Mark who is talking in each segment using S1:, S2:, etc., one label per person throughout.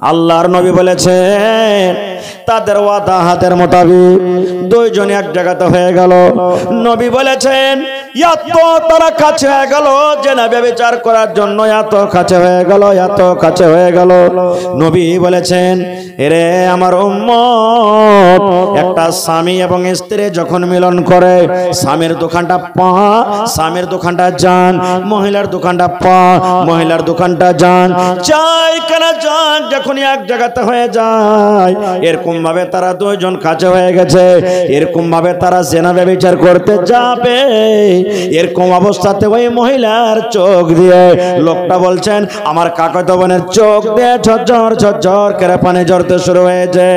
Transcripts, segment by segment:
S1: আল্লাহর নবী বলেছেন তাদের ওয়াদা হাতের মোতাবেক দুইজন এক জায়গাতে হয়ে গেল। নবী বলেছেন এত তারা কাছে হয়ে গেল যে না ব্যভিচার করার জন্য এত কাছে হয়ে গেল, এত কাছে হয়ে গেল। নবী বলেছেন এরে আমার উম্মত, একটা স্বামী এবং স্ত্রী যখন মিলন করে, স্বামীর দোকানটা পা, স্বামীর দোকানটা যান, মহিলার দোকানটা পা, মহিলার দোকানটা যান, চাই কেন যান, যখন এক জায়গাতে হয়ে যায় এরকম ভাবে তারা দুইজন কাছে হয়ে গেছে, এরকম ভাবে তারা জেনা ব্যভিচার করতে যাবে। এরকম অবস্থাতে ওই মহিলার চোখ দিয়ে লোকটা বলছেন আমার কাকাতো বোনের চোখ দিয়ে ঝরঝর ঝরঝর করে পানি ঝরতে শুরু হয়েছে।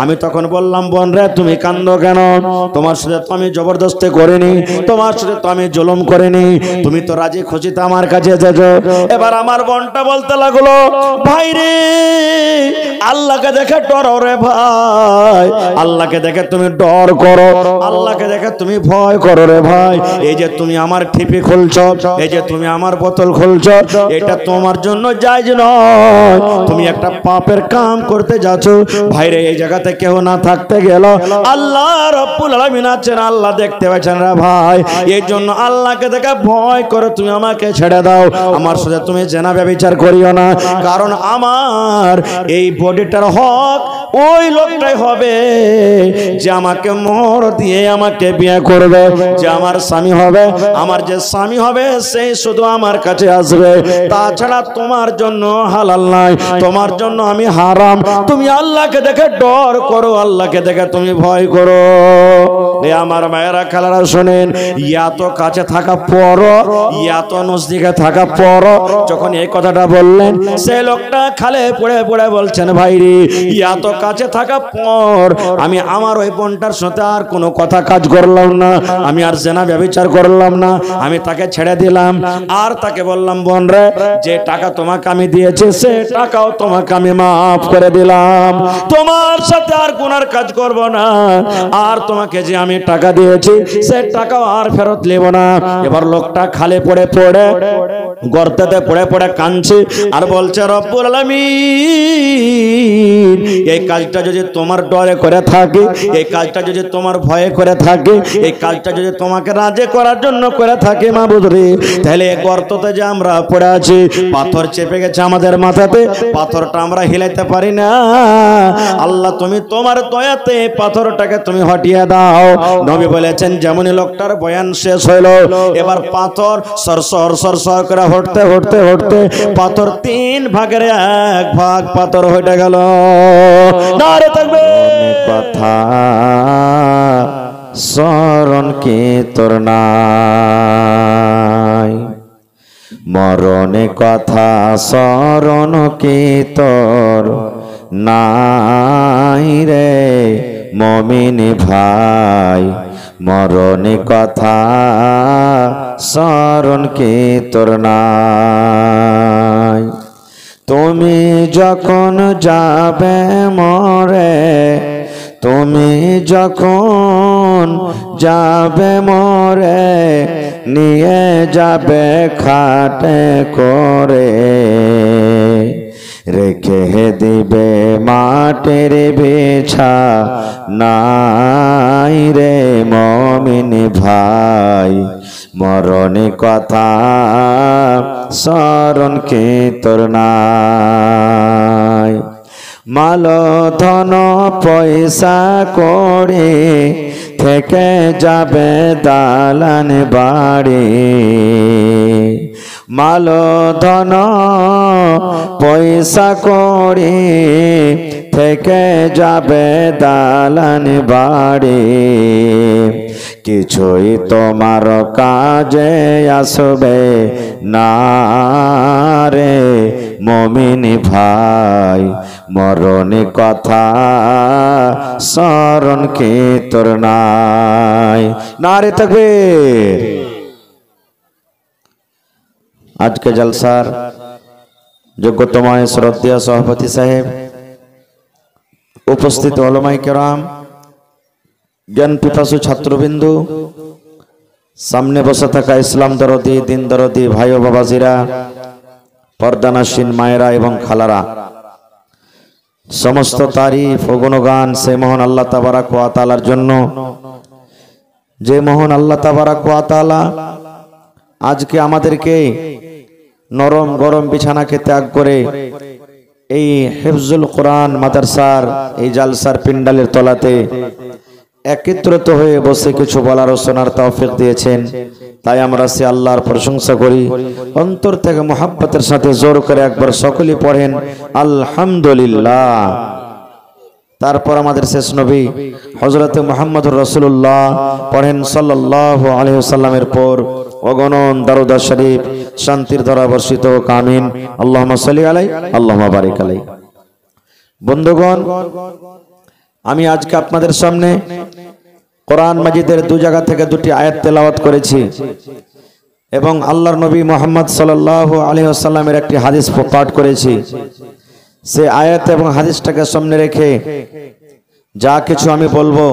S1: আমি তখন বললাম বোন রে তুমি কান্দো কেন? তোমার সাথে তো আমি জবরদস্তি করিনি, তোমার সাথে তো আমি জুলুম করিনি, তুমি তো রাজি খুশিতে আমার কাছে এসেছো। এবার আমার বোনটা বলতে লাগলো ভাই রে আল্লাহকে দেখে ডরো রে ভাই, আল্লাহকে দেখে তুমি ডর করো, আল্লাহকে দেখে তুমি ভয় করো রে ভাই। এই যে তুমি আমার ঠিপি খুলছো, এই যে তুমি আমার বোতল খুলছো, এটা তোমার জন্য জায়েজ নয়, তুমি একটা পাপের কাম করতে যাচ্ছ। ভাইরে এই জায়গাতে কেউ না থাকতে গেল আল্লাহ রাব্বুল আলামিন আছেন, আল্লাহ দেখতে পাচ্ছেন রে ভাই। এই জন্য আল্লাহকে দেখে ভয় করে তুমি আমাকে ছেড়ে দাও, আমার সাথে তুমি জেনা ব্যভিচার করিও না। কারণ আমার এই বডিটার হক ওই লোকটাই হবে যে আমাকে মোহর দিয়ে আমাকে বিয়ে করবে, যে আমার স্বামী হবে, আমার যে স্বামী হবে সেই শুধু আমার কাছে আসবে, তাছাড়া তোমার জন্য হালাল নাই, তোমার জন্য আমি হারাম। তুমি আল্লাহকে দেখে ডর করো, আল্লাহকে দেখে তুমি ভয় করো। আমার মায়েরা খালারা শোনেন, এত কাছে থাকা পর, এত নজদিকে থাকা পর যখন এই কথাটা বললেন সেই লোকটা খালে পড়ে পড়ে বলছেন ভাই রে এত কাছে থাকা পর আমি আমার ওই বোনটার সাথে আর কোনো কথা কাজ করলাম না, আমি আর জেনা ব্যভিচার করলাম না, আমি তাকে ছেড়ে দিলাম। আর তাকে বললাম বোন রে যে টাকা তোমাকে আমি দিয়েছি সে টাকাও তোমাকে আমি মাফ করে দিলাম, তোমার সাথে আর গুনার কাজ করব না, আর তোমাকে যে আমি টাকা দিয়েছি সে টাকাও আর ফেরত নেব না। এবার লোকটা খালে পড়ে পড়ে গর্তেতে পড়ে পড়ে কাঁদছে আর বলছে রব্বুল আলামিন এই কাজটা যদি তোমার ডরে করে থাকে, এই কাজটা যদি তোমার ভয়ে করে থাকে, এই কাজটা যদি তোমাকে রাজি করার জন্য করে থাকে মাবুদ রে, তাহলে এই গর্ততে যে আমরা পড়ে আছি, পাথর চেপে গেছে আমাদের মাথাতে, পাথরটা আমরা হিলাইতে পারি না, আল্লাহ তুমি তোমার দয়াতে পাথরটাকে তুমি হটিয়ে দাও। নবী বলেছেন যেমনই লোকটার বয়ান শেষ হইল এবার পাথর সরসর সরসর করে হটতে হটতে হটতে পাথর 3 ভাগের 1 ভাগ পাথর হয়ে গেল। নারে তাকবীর। কথা স্মরণ কি তোর নাই, মরণে কথা স্মরণ কি তোর নাই রে মুমিন ভাই, মরণে কথা স্মরণ কি তোর নাই। তুমি যখন যাবে মরে, তুমি যখন যাবে মরে, নিয়ে যাবে খাটে করে, রেখে দিবে মাটির বিছা নাই রে মুমিন ভাই, মরণে কথা স্মরণ কি তোর নাই। মাল ধন পয়সা করে থেকে যাবে দালান বাড়ি, মাল ধন পয়সা করে থেকে যাবে দালান বাড়ি, কিছুই তোমার কাজে আসবে না রে মুমিন ভাই, মরণে কথা স্মরণ কি তোর নাই। নারে তাকবীর। আজকে জলসার যোগ্যতম শ্রদ্ধেয় সভাপতি সাহেব, উপস্থিত উলামায়ে কেরাম, জ্ঞান পিপাসু ছাত্রবিন্দু, সামনে বসে থাকা ইসলাম দরদি দিন দরদি ভাই ও বাবাজিরা, পর্দানাসীন মায়েরা এবং খালারা, সমস্ত তারিফ ও গুণগান সে মহান আল্লাহ তাবারাক ওয়া তাআলার জন্য, যে মহান আল্লাহ তাবারাক ওয়া তাআলা আজকে আমাদেরকে নরম গরম বিছানাকে ত্যাগ করে এই হিফজুল কোরআন মাদ্রাসার এই জালসার পিন্ডালের তলাতে একত্রিত হয়ে বসে কিছু বলার ও শোনার তৌফিক দিয়েছেন। তাই আমরা সে আল্লাহর প্রশংসা করি, অন্তর থেকে মুহাব্বতের সাথে জোর করে একবার সকলেই পড়েন আলহামদুলিল্লাহ। তারপর আমাদের শেষ নবী হযরত মুহাম্মদুর রাসূলুল্লাহ পড়েন সাল্লাল্লাহু আলাইহি ওয়াসাল্লামের পর অগণন দরুদ শরীফ শান্তির ধারা বর্ষিত হোক, আমিন। আল্লাহুম্মা সাল্লি আলাইহি আল্লাহুম্মা বারিক আলাইহি। বন্ধুগণ, আমি আজকে আপনাদের সামনে কোরআন মাজিদের দু জায়গা থেকে দুটি আয়াত তেলাওয়াত করেছি এবং আল্লাহর নবী মুহাম্মদ সাল্লাল্লাহু আলাইহি ওয়াসাল্লামের একটি হাদিস পাঠ করেছি। সে আয়াত এবং হাদিসটাকে সামনে রেখে যা কিছু আমি বলবো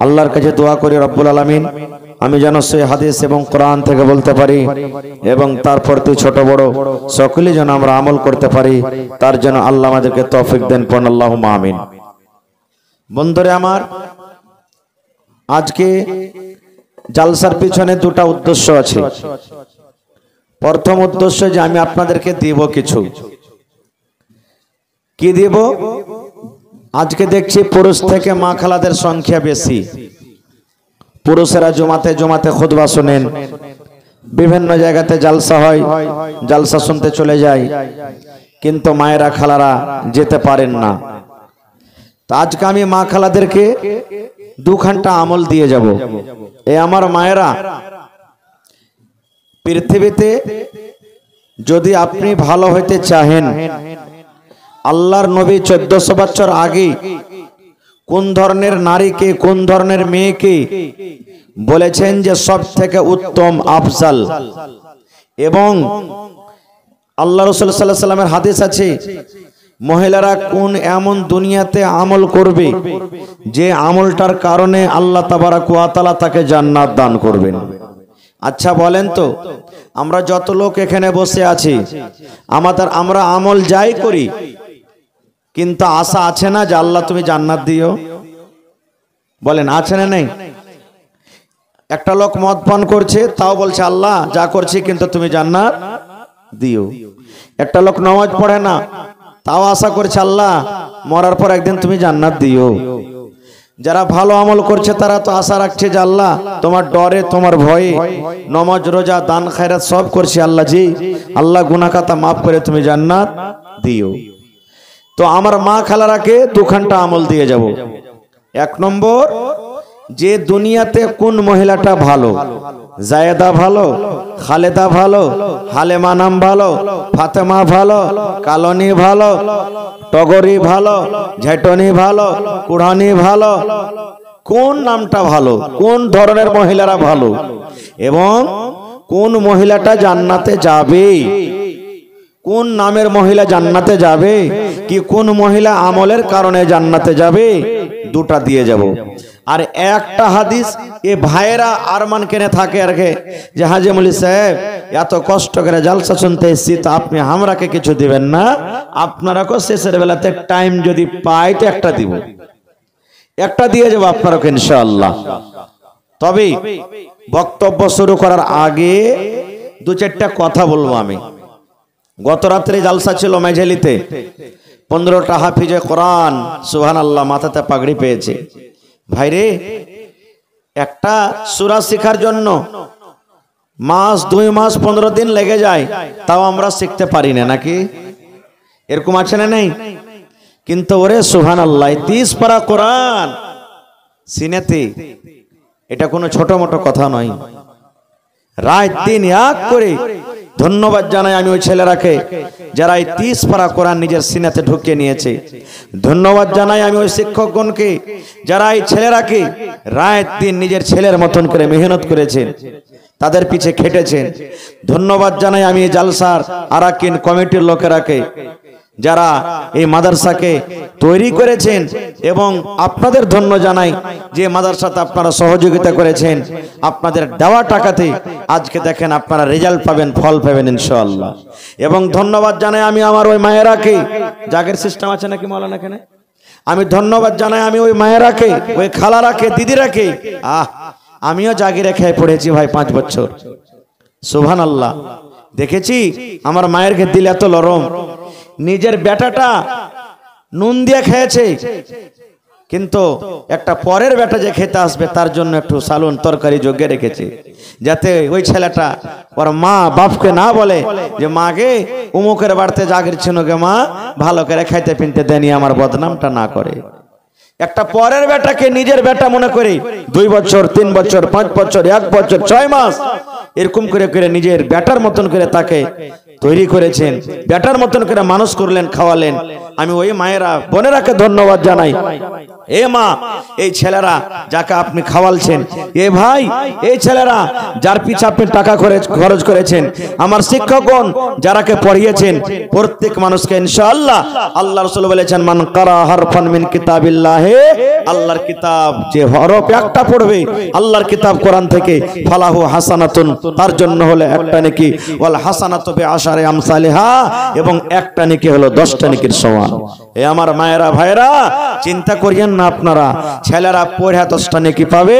S1: আল্লাহর কাছে দোয়া করি রব্বুল আলামিন আমি যেন সেই হাদিস এবং কোরআন থেকে বলতে পারি এবং তারপর তুই ছোট বড় সকলেই যেন আমরা আমল করতে পারি, তার জন্য আল্লাহ আমাদেরকে তৌফিক দেন, পড়ুন আল্লাহুম্মা আমিন। বন্ধুরে আমার, আজকে জালসার পিছনে দুটো উদ্দেশ্য আছে। প্রথম উদ্দেশ্য যে আমি আপনাদেরকে দিব কিছু। কি দিব? আজকে দেখছি পুরুষ থেকে মা খালাদের সংখ্যা বেশি। পুরুষেরা জমাতে জমাতে খুতবা শুনেন, বিভিন্ন জায়গাতে জালসা হয়, জালসা শুনতে চলে যায়, কিন্তু মায়েরা খালারা যেতে পারেন না। তো আজকে আমি মা খালাদেরকে 2 ঘন্টা আমল দিয়ে যাব। এই আমার মায়েরা, পৃথিবীতে যদি আপনি ভালো হইতে চাহেন, আল্লাহর নবী 1400 বছর আগে কোন ধরনের নারীকে, কোন ধরনের মেয়েকে বলেছেন যে সব থেকে উত্তম আফজাল, এবং আল্লাহ রাসূল সাল্লাল্লাহু আলাইহি ওয়াসাল্লামের হাদিস আছে মহিলারা কোন এমন দুনিয়াতে আমল করবে যে আমলটার কারণে আল্লাহ তাবারাক ওয়া তাআলা তাকে জান্নাত দান করবেন। আচ্ছা বলেন তো, আমরা যত লোক এখানে বসে আছি আমরা আমল যাই করি, কিন্তু আশা আছে না যে আল্লাহ তুমি জান্নাত দিও? বলেন আছে না নেই? একটা লোক মদ পান করছে, তাও বলছে আল্লাহ যা করছি কিন্তু তুমি জান্নাত দিও। একটা লোক নামাজ পড়ে না, তাও আশা করছে আল্লাহ মরার পর একদিন তুমি জান্নাত দিও। যারা ভালো আমল করছে তারা তো আশা রাখছে যে আল্লাহ তোমার ডরে, তোমার ভয়ে নামাজ রোজা দান খায়রাত সব করছি আল্লাহ জি, আল্লাহ গুনাহ খাতা মাফ করে তুমি জান্নাত দিও। তো আমার মা খালারাকে 2 ঘন্টা আমল দিয়ে যাব। 1 নম্বর, যে দুনিয়াতে কোন মহিলাটা ভালো, জায়েদা ভালো, খালেদা ভালো, হালেমা নাম ভালো, ফাতেমা ভালো, কালনি ভালো, টগরি ভালো, ঝেটনি ভালো, কুড়ানি ভালো, কোন নামটা ভালো, কোন ধরনের মহিলারা ভালো, এবং কোন মহিলাটা জান্নাতে যাবে, কোন নামের মহিলা জান্নাতে যাবে, কি কোন মহিলা আমলের কারণে জান্নাতে যাবে, 2টা দিয়ে যাব। আর একটা হাদিস এ ভাইয়েরা আরমান কেনে থাকে আর কে যে হাজী মৌলভী সাহেব এত কষ্ট করে জালসা শুনতে এসেছি, তো আপনি আমরাকে কিছু দিবেন না? আপনারাকে শেষের বেলাতে টাইম যদি পাই তো একটা দিব, একটা দিয়ে যাব আপনারাকে ইনশাআল্লাহ। তবে বক্তব্য শুরু করার আগে 2-4টা কথা বলবো আমি। গত রাত্রে জালসা ছিল মেঝেলিতে, 15টা হাফিজে কোরআন সুবহানাল্লাহ মাথাতে পাগড়ি পেয়েছে। ভাইরে, একটা সূরা শেখার জন্য মাস 2 মাস 15 দিন লেগে যায়, তাও আমরা শিখতে পারি না, নাকি এরকম আছে না নেই? কিন্তু ওরে সুবহানাল্লাহ 30 পারা কোরআন সিনেতে, এটা কোনো ছোট মোটো কথা নয়। রাত দিন এক করে ধন্যবাদ জানাই আমি ওই ছেলেরাকে যারা এই 30 পারা কোরআন নিজের সিনাতে ঢুকিয়ে নিয়েছে। ধন্যবাদ জানাই আমি ওই শিক্ষকগণকে যারা এই ছেলেরাকে রাত দিন নিজের ছেলের মতন করে মেহনত করেছেন, তাদের পিছে খেটেছেন। ধন্যবাদ জানাই আমি এই জালসার আরাকিন কমিটির লোকেরাকে যারা এই মাদ্রাসাকে তৈরি করেছেন এবং আপনাদের ধন্য জানাই যে মাদ্রাসাতে আপনারা সহযোগিতা করেছেন, আপনাদের দেওয়া টাকাতে আজকে দেখেন আপনারা রেজাল্ট পাবেন, ফল পাবেন ইনশাআল্লাহ। এবং ধন্যবাদ জানাই আমি আমার ওই মায়েরাকে, জাগের সিস্টেম আছে নাকি মাওলানা এখানে, আমি ধন্যবাদ জানাই আমি ওই মায়েরাকে, ওই খালারাকে, দিদিরাকে। আমিও জাগিরে খেয়ে পড়েছি ভাই 5 বছর, সুবহানাল্লাহ। দেখেছি আমার মায়ের দিল এত নরম, নিজের বেটাটা নুন দিয়ে খেয়েছে, কিন্তু একটা পরের বেটা যে খেতে আসবে তার জন্য একটু সালুন তরকারি যোগ্য রেখেছে, যাতে ওই ছেলেটা ওর মা বাপকে না বলে যে মা গে উমুকের বাড়িতে জাগির ছিল গে মা, ভালো করে খাইতে পিনতে দেনি, আমার বদনামটা না করে। একটা পরের বেটাকে নিজের বেটা মনে করে 2 বছর 3 বছর 5 বছর 1 বছর 6 মাস এরকম করে করে নিজের বেটার মতন করে তাকে তৈরি করেছেন, বেটার মতন করে মানুষ করলেন, খাওয়ালেন। আমি ওই মায়েরা বোনেরাকে ধন্যবাদ জানাই। এ মা, এই ছেলেরা যাকে আপনি খাওয়ালছেন, এ ভাই এই ছেলেরা যার পিছে আপনি টাকা খরচ করেছেন, আমার শিক্ষকগণ যারাকে পড়িয়েছেন, প্রত্যেক মানুষকে ইনশাআল্লাহ আল্লাহ রাসূল বলেছেন মান কারা হারফান মিন কিতাবিল্লাহ, আল্লাহর কিতাব যে হরফ একটা পড়বে আল্লাহর কিতাব কোরআন থেকে, ফালাহু হাসানাতুন, তার জন্য হলো একটা নেকি, ওয়াল হাসানাতু বিআশারি আমসালিহা, এবং একটা নেকি হলো 10টা নেকির সমান। এ আমার মায়েরা ভাইরা, চিন্তা করিয়েন না আপনারা, ছেলেরা পড়ে 10টা নেকি পাবে,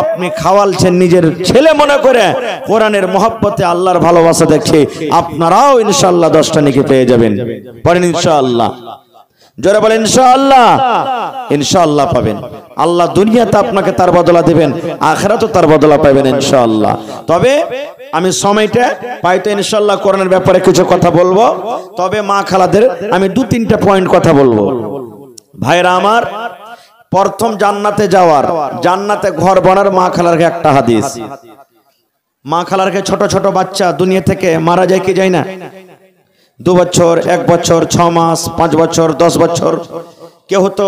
S1: আপনি খাওয়ালছেন নিজের ছেলে মনে করে, কোরআনের মহব্বতে আল্লাহর ভালোবাসা দেখে আপনারাও ইনশাআল্লাহ 10টা নেকি পেয়ে যাবেন। পড়েন ইনশাআল্লাহ, জোরে বলেন ইনশাআল্লাহ। ইনশাআল্লাহ পাবেন, আল্লাহ দুনিয়াতে আপনাকে তার বদলা দিবেন, আখিরাতেও তার বদলা পাবেন ইনশাআল্লাহ। তবে আমি সময়টা পাইতো ইনশাআল্লাহ কোরআনের ব্যাপারে কিছু কথা বলবো, তবে মা খালাদের আমি 2-3টা পয়েন্ট কথা বলবো। ভাইরা আমার, প্রথম জান্নাতে যাওয়ার, জান্নাতে ঘর বানার মা খালারকে একটা হাদিস। মা খালারকে ছোট ছোট বাচ্চা দুনিয়া থেকে মারা যায় কি যায় না? 2 বছর 1 বছর 6 মাস 5 বছর 10 বছর, কেউ তো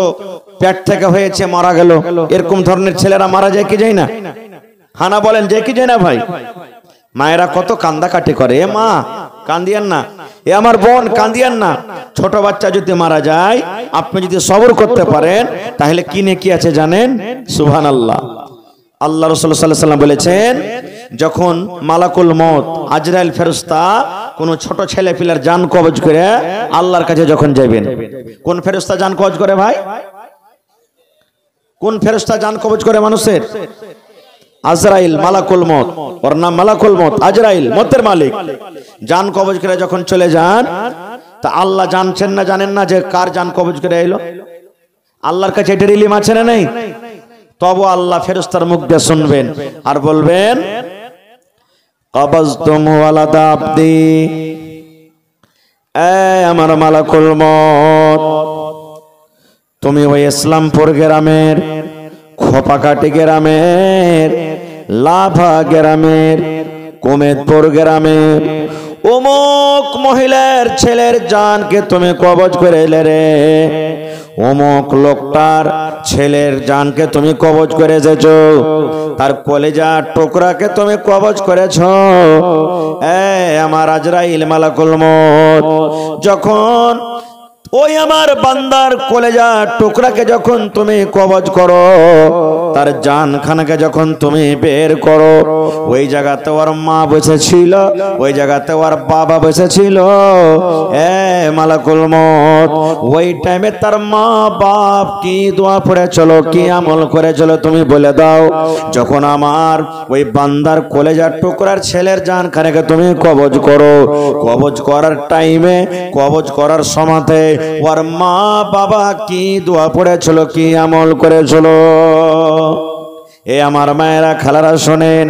S1: পেট থেকে হয়েছে মারা গেল, এরকম ধরনের ছেলেরা মারা যায় কি যায় না? হানা বলেন যায় কি যায় না ভাই? মায়েরা কত কান্দাকাটি করে, এ মা কান্দিয়েন না, এ আমার বোন কান্দিয়েন না। ছোট বাচ্চা যদি মারা যায়, আপনি যদি সবর করতে পারেন, তাহলে কি নেকি আছে জানেন? সুবহানাল্লাহ। আল্লাহ রাসূল সাল্লাল্লাহু আলাইহি ওয়াসাল্লাম বলেছেন, যখন মালাকুল মউত আজরাইল ফেরেশতা কোন ছোট ছেলে পিলার জান কবজ করে আল্লাহর কাছে যখন যাবেন, কোন ফেরেশতা জান কবজ করে ভাই? কোন ফেরেশতা জান কবজ করে মানুষের? আজরাইল, মালাকুল মউত, ওর নাম মালাকুল মউত, আজরাইল মউতের মালিক। জান কবজ করে যখন চলে যান, তা আল্লাহ জানছেন না, জানেন না যে কার জান কবজ করে এলো? আল্লাহর কাছে এটার ইলম আছে না নাই? তবু আল্লাহ ফেরেশতার মুখ দিয়ে শুনবেন আর বলবেন, কবজতুম ওয়ালাদ আবদি, এ আমার মালাকুল মউত, তুমি ওই ইসলামপুর গ্রামের, খোপাকাটি গ্রামের, লাভা গ্রামের, কুমেদপুর গ্রামের অমুক মহিলার ছেলের জানকে তুমি কবজ করে এলে রে, অমুক লোকটার ছেলের জানকে তুমি কবজ করে এসেছো, তার কলেজার টুকরাকে তুমি কবজ করেছো। এ আমার আজরাইল মালাকুল মউত, যখন ওই আমার বান্দার কলেজার টুকরাকে যখন তুমি কবজ করো, তার জানখানাকে যখন তুমি বের করো, ওই জায়গাতে ওর মা বসেছিল, ওই জায়গাতে ওর বাবা বসেছিল। এ মালাকুল মউত, ওই টাইমে তার মা বাপ কি দোয়া পড়েছিল, কি আমল করেছিল, তুমি বলে দাও। যখন আমার ওই বান্দার কলেজার টুকরার ছেলের জানখানাকে তুমি কবজ করো, কবজ করার টাইমে, কবজ করার সময়তে ওর মা বাবা কি দোয়া পড়েছিল, কি আমল করেছিল। এ আমার মায়েরা খালারা শোনেন,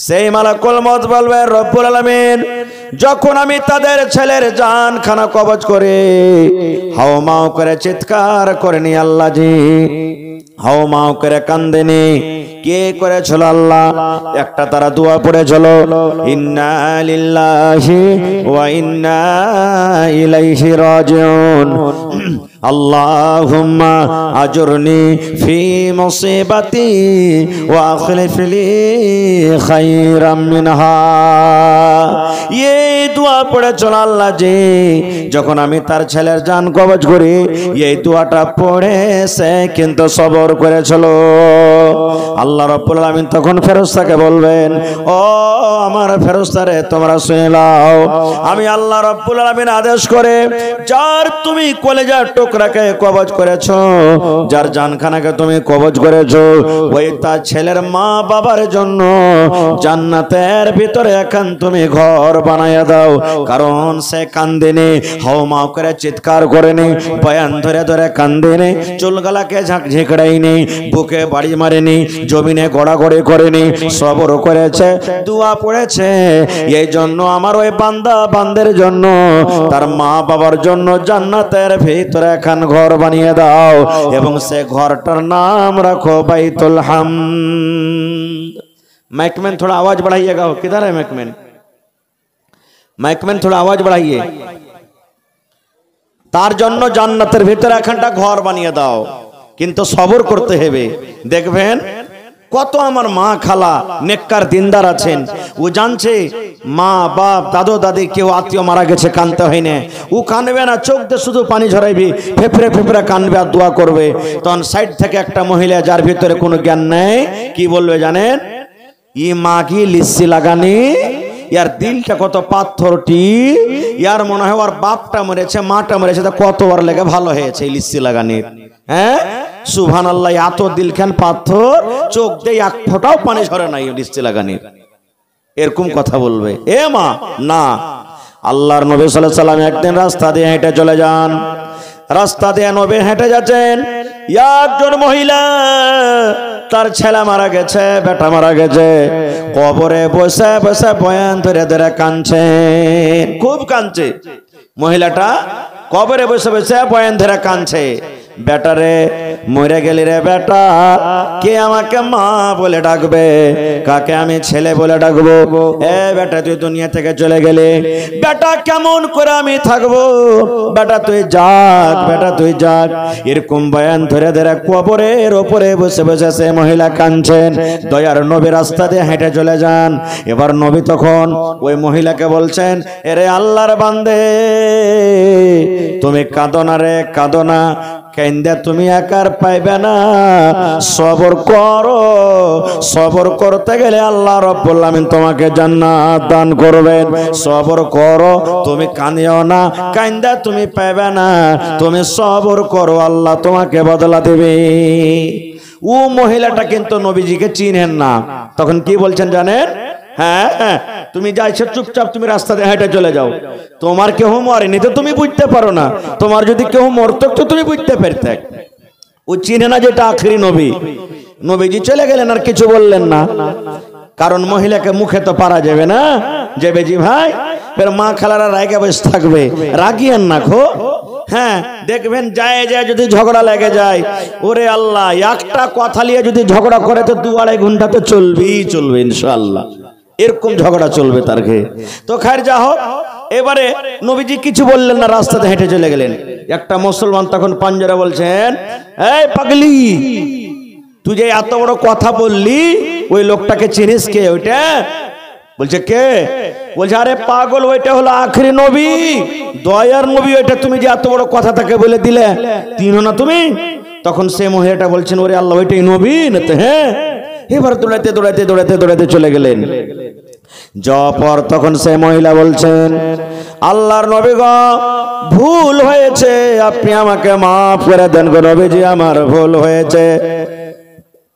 S1: সেই মালাকুল মউত বলবে, রব্বুল আলামিন, যখন আমি তাদের ছেলের জানখানা কবজ করে হাওমাও করে চিৎকার করেনি, আল্লাহ জি হাওমাও করে কান্দেনি, কে করেছিল আল্লাহ? একটা তারা দোয়া পড়েছিল, ইন্না লিল্লাহি ওয়া ইন্না ইলাইহি রাজিউন, আল্লাহুম্মা আজুরনি ফি মুসিবাতি ওয়া আখলিফ লি খায়রাম মিনহা। এই দোয়া পড়েছিল আল্লাহ যে যখন আমি তার ছেলের জান কবজ করি, এই দোয়াটা পড়েছে কিন্তু সবর করেছিল। আল্লাহ রাব্বুল আলামিন তখন ফেরেশতাকে বলবেন, ও আমার ফেরেশতারে তোমরা শুনে নাও, আমি আল্লাহ রাব্বুল আলামিন আদেশ করে যার তুমি কলেজার টুকরাকে কবজ করেছো, যার জানখানাকে তুমি কবজ করেছো, ওই তার ছেলের মা বাবার জন্য জান্নাতের ভিতরে এখন তুমি ঘর বানায়া দাও। কারণ সে কান্দেনি, হাওমাও করে চিৎকার করেনি, বয়ান ধরে ধরে কান্দেনি, চুলগালাকে ঝেঁকড়াইনি, বুকে বাড়ি মারেনি, জমিনে গড়াগড়ি করেনি, সবর করেছে, দোয়া পড়েছে। এই জন্য আমার ওই বান্দা বান্দের জন্য, তার মা বাবার জন্য জান্নাতের ভিতরে এখন ঘর বানিয়ে দাও, এবং সে ঘরটার নাম রাখো বাইতুল হামদ। मैकमैन थोड़ा आवाज बढ़ाइएगा। किधर है मैकमैन? मैकमैन थोड़ा आवाज बढ़ाइए। तार जन्नो জান্নাতের ভিতরে এখানটা ঘর বানিয়ে দাও, কিন্তু সবর করতে হবে। দেখবেন কত আমার মা খালা নেককার দিনদার আছেন, ও জানছে মা বাপ দাদু দাদি কেউ আত্মীয় মারা গেছে, কানতে হয় না, ও কানবে না, চোখ দিয়ে শুধু পানি ঝরাইবি, ফেফড়ে ফেফড়ে কানবে আর দোয়া করবে। তখন সাইড থেকে একটা মহিলা যার ভিতরে কোনো জ্ঞান নেই কি বলবে জানেন? ই মা কি লিস্সি লাগানি, ইয়ার দিলটা কত পাথরটি, ইয়ার মনে হয় ওর বাপটা মরেছে মাটা মরেছে, তা কতবার লেগে ভালো হয়েছে এই লিস্সি লাগানির। হ্যাঁ সুবহানাল্লাহ, এত দিলখান পাথর, চোখ দিয়ে এক ফোঁটাও পানি ঝরে নাই লিস্সি লাগানির, এরকম কথা বলবে। এ মা না, আল্লাহর নবী সাল্লাল্লাহু আলাইহি সাল্লাম একদিন রাস্তা দিয়ে হেঁটে চলে যান, রাস্তা দিয়ে নবী হেঁটে যাচ্ছেন, একজন মহিলা তার ছেলে মারা গেছে, বেটা মারা গেছে, কবরে বসে বসে বয়ান ধরে ধরে কাঁদছে, খুব কাঁদছে মহিলাটা, কবরে বসে বসে বয়ান ধরে কাঁদছে। বেটারে মরে গেলি রে বেটা, কে আমাকে মা বলে ডাকবে, কাকে আমি ছেলে বলে ডাকবো? এ বেটা তুই দুনিয়া থেকে চলে গেলে, বেটা কেমন করে আমি থাকবো, বেটা তুই যাক, বেটা তুই যাক। এরকম বয়ান ধরে ধরে কবরের ওপরে বসে বসে সে মহিলা কাঁদছেন। দয়ার নবী রাস্তা দিয়ে হেঁটে চলে যান। এবার নবী তখন ওই মহিলাকে বলছেন, এরে আল্লাহর বান্দে, তুমি কাঁদো না রে, কাঁদো না, কেন্দে তুমি একার পাইবে না, সবর করো, সবর করতে গেলে আল্লাহ রাব্বুল আমিন তোমাকে জান্নাত দান করবেন। সবর করো, তুমি কাঁদিও না, কান্দে তুমি পাইবে না, তুমি সবর করো, আল্লাহ তোমাকে বদলা দেবে। ও মহিলাটা কিন্তু নবীজিকে চিনেন না, তখন কি বলছেন জানেন? হ্যাঁ তুমি যাইছো চুপচাপ, তুমি রাস্তা দিয়ে হেঁটে চলে যাও, তোমার কেউ মরেনি তো তুমি বুঝতে পারো না, তোমার যদি কেউ মরত তো তুমি বুঝতে পারতে। ও চিনে না যেটা আখেরি নবী। নবীজি চলে গেলেন, আর কিছু বললেন না, কারণ মহিলাকে মুখে তো পারা যাবে না যে বেজি ভাই, এর মা খালারা রাগে বসে থাকবে, রাগিয়েন না খো। হ্যাঁ দেখবেন যায় যায় যদি ঝগড়া লেগে যায়, ওরে আল্লাহ, একটা কথা নিয়ে যদি ঝগড়া করে তো 2-2.5 ঘন্টা তো চলবেই চলবে ইনশাআল্লাহ, এরকম ঝগড়া চলবে তার ঘে। তো খায়ের যা হোক, এবারে নবীজি কিছু বললেন না, রাস্তাতে হেঁটে চলে গেলেন। একটা মুসলমান তখন পাঞ্জারা বলছেন, এই পাগলি, তুই যে এত বড় কথা বললি, ওই লোকটাকে চিনিস কে? ওইটা বলছে কে? বলছে আরে পাগল, ওইটা হলো আখেরি নবী, দয়ার নবী, ওইটা তুমি যে এত বড় কথা তাকে বলে দিলে, চিনো না তুমি? তখন সে মহিলাটা বলছেন, ওরে আল্লাহ, ওইটাই নবী না তো? হ্যাঁ। এবার দৌড়াইতে দৌড়াইতে দৌড়াইতে দৌড়াইতে চলে গেলেন। যাওয়ার পর তখন সে মহিলা বলছেন, আল্লাহর নবী গো, ভুল হয়েছে, আপনি আমাকে মাফ করে দেন গো নবীজি, আমার ভুল হয়েছে,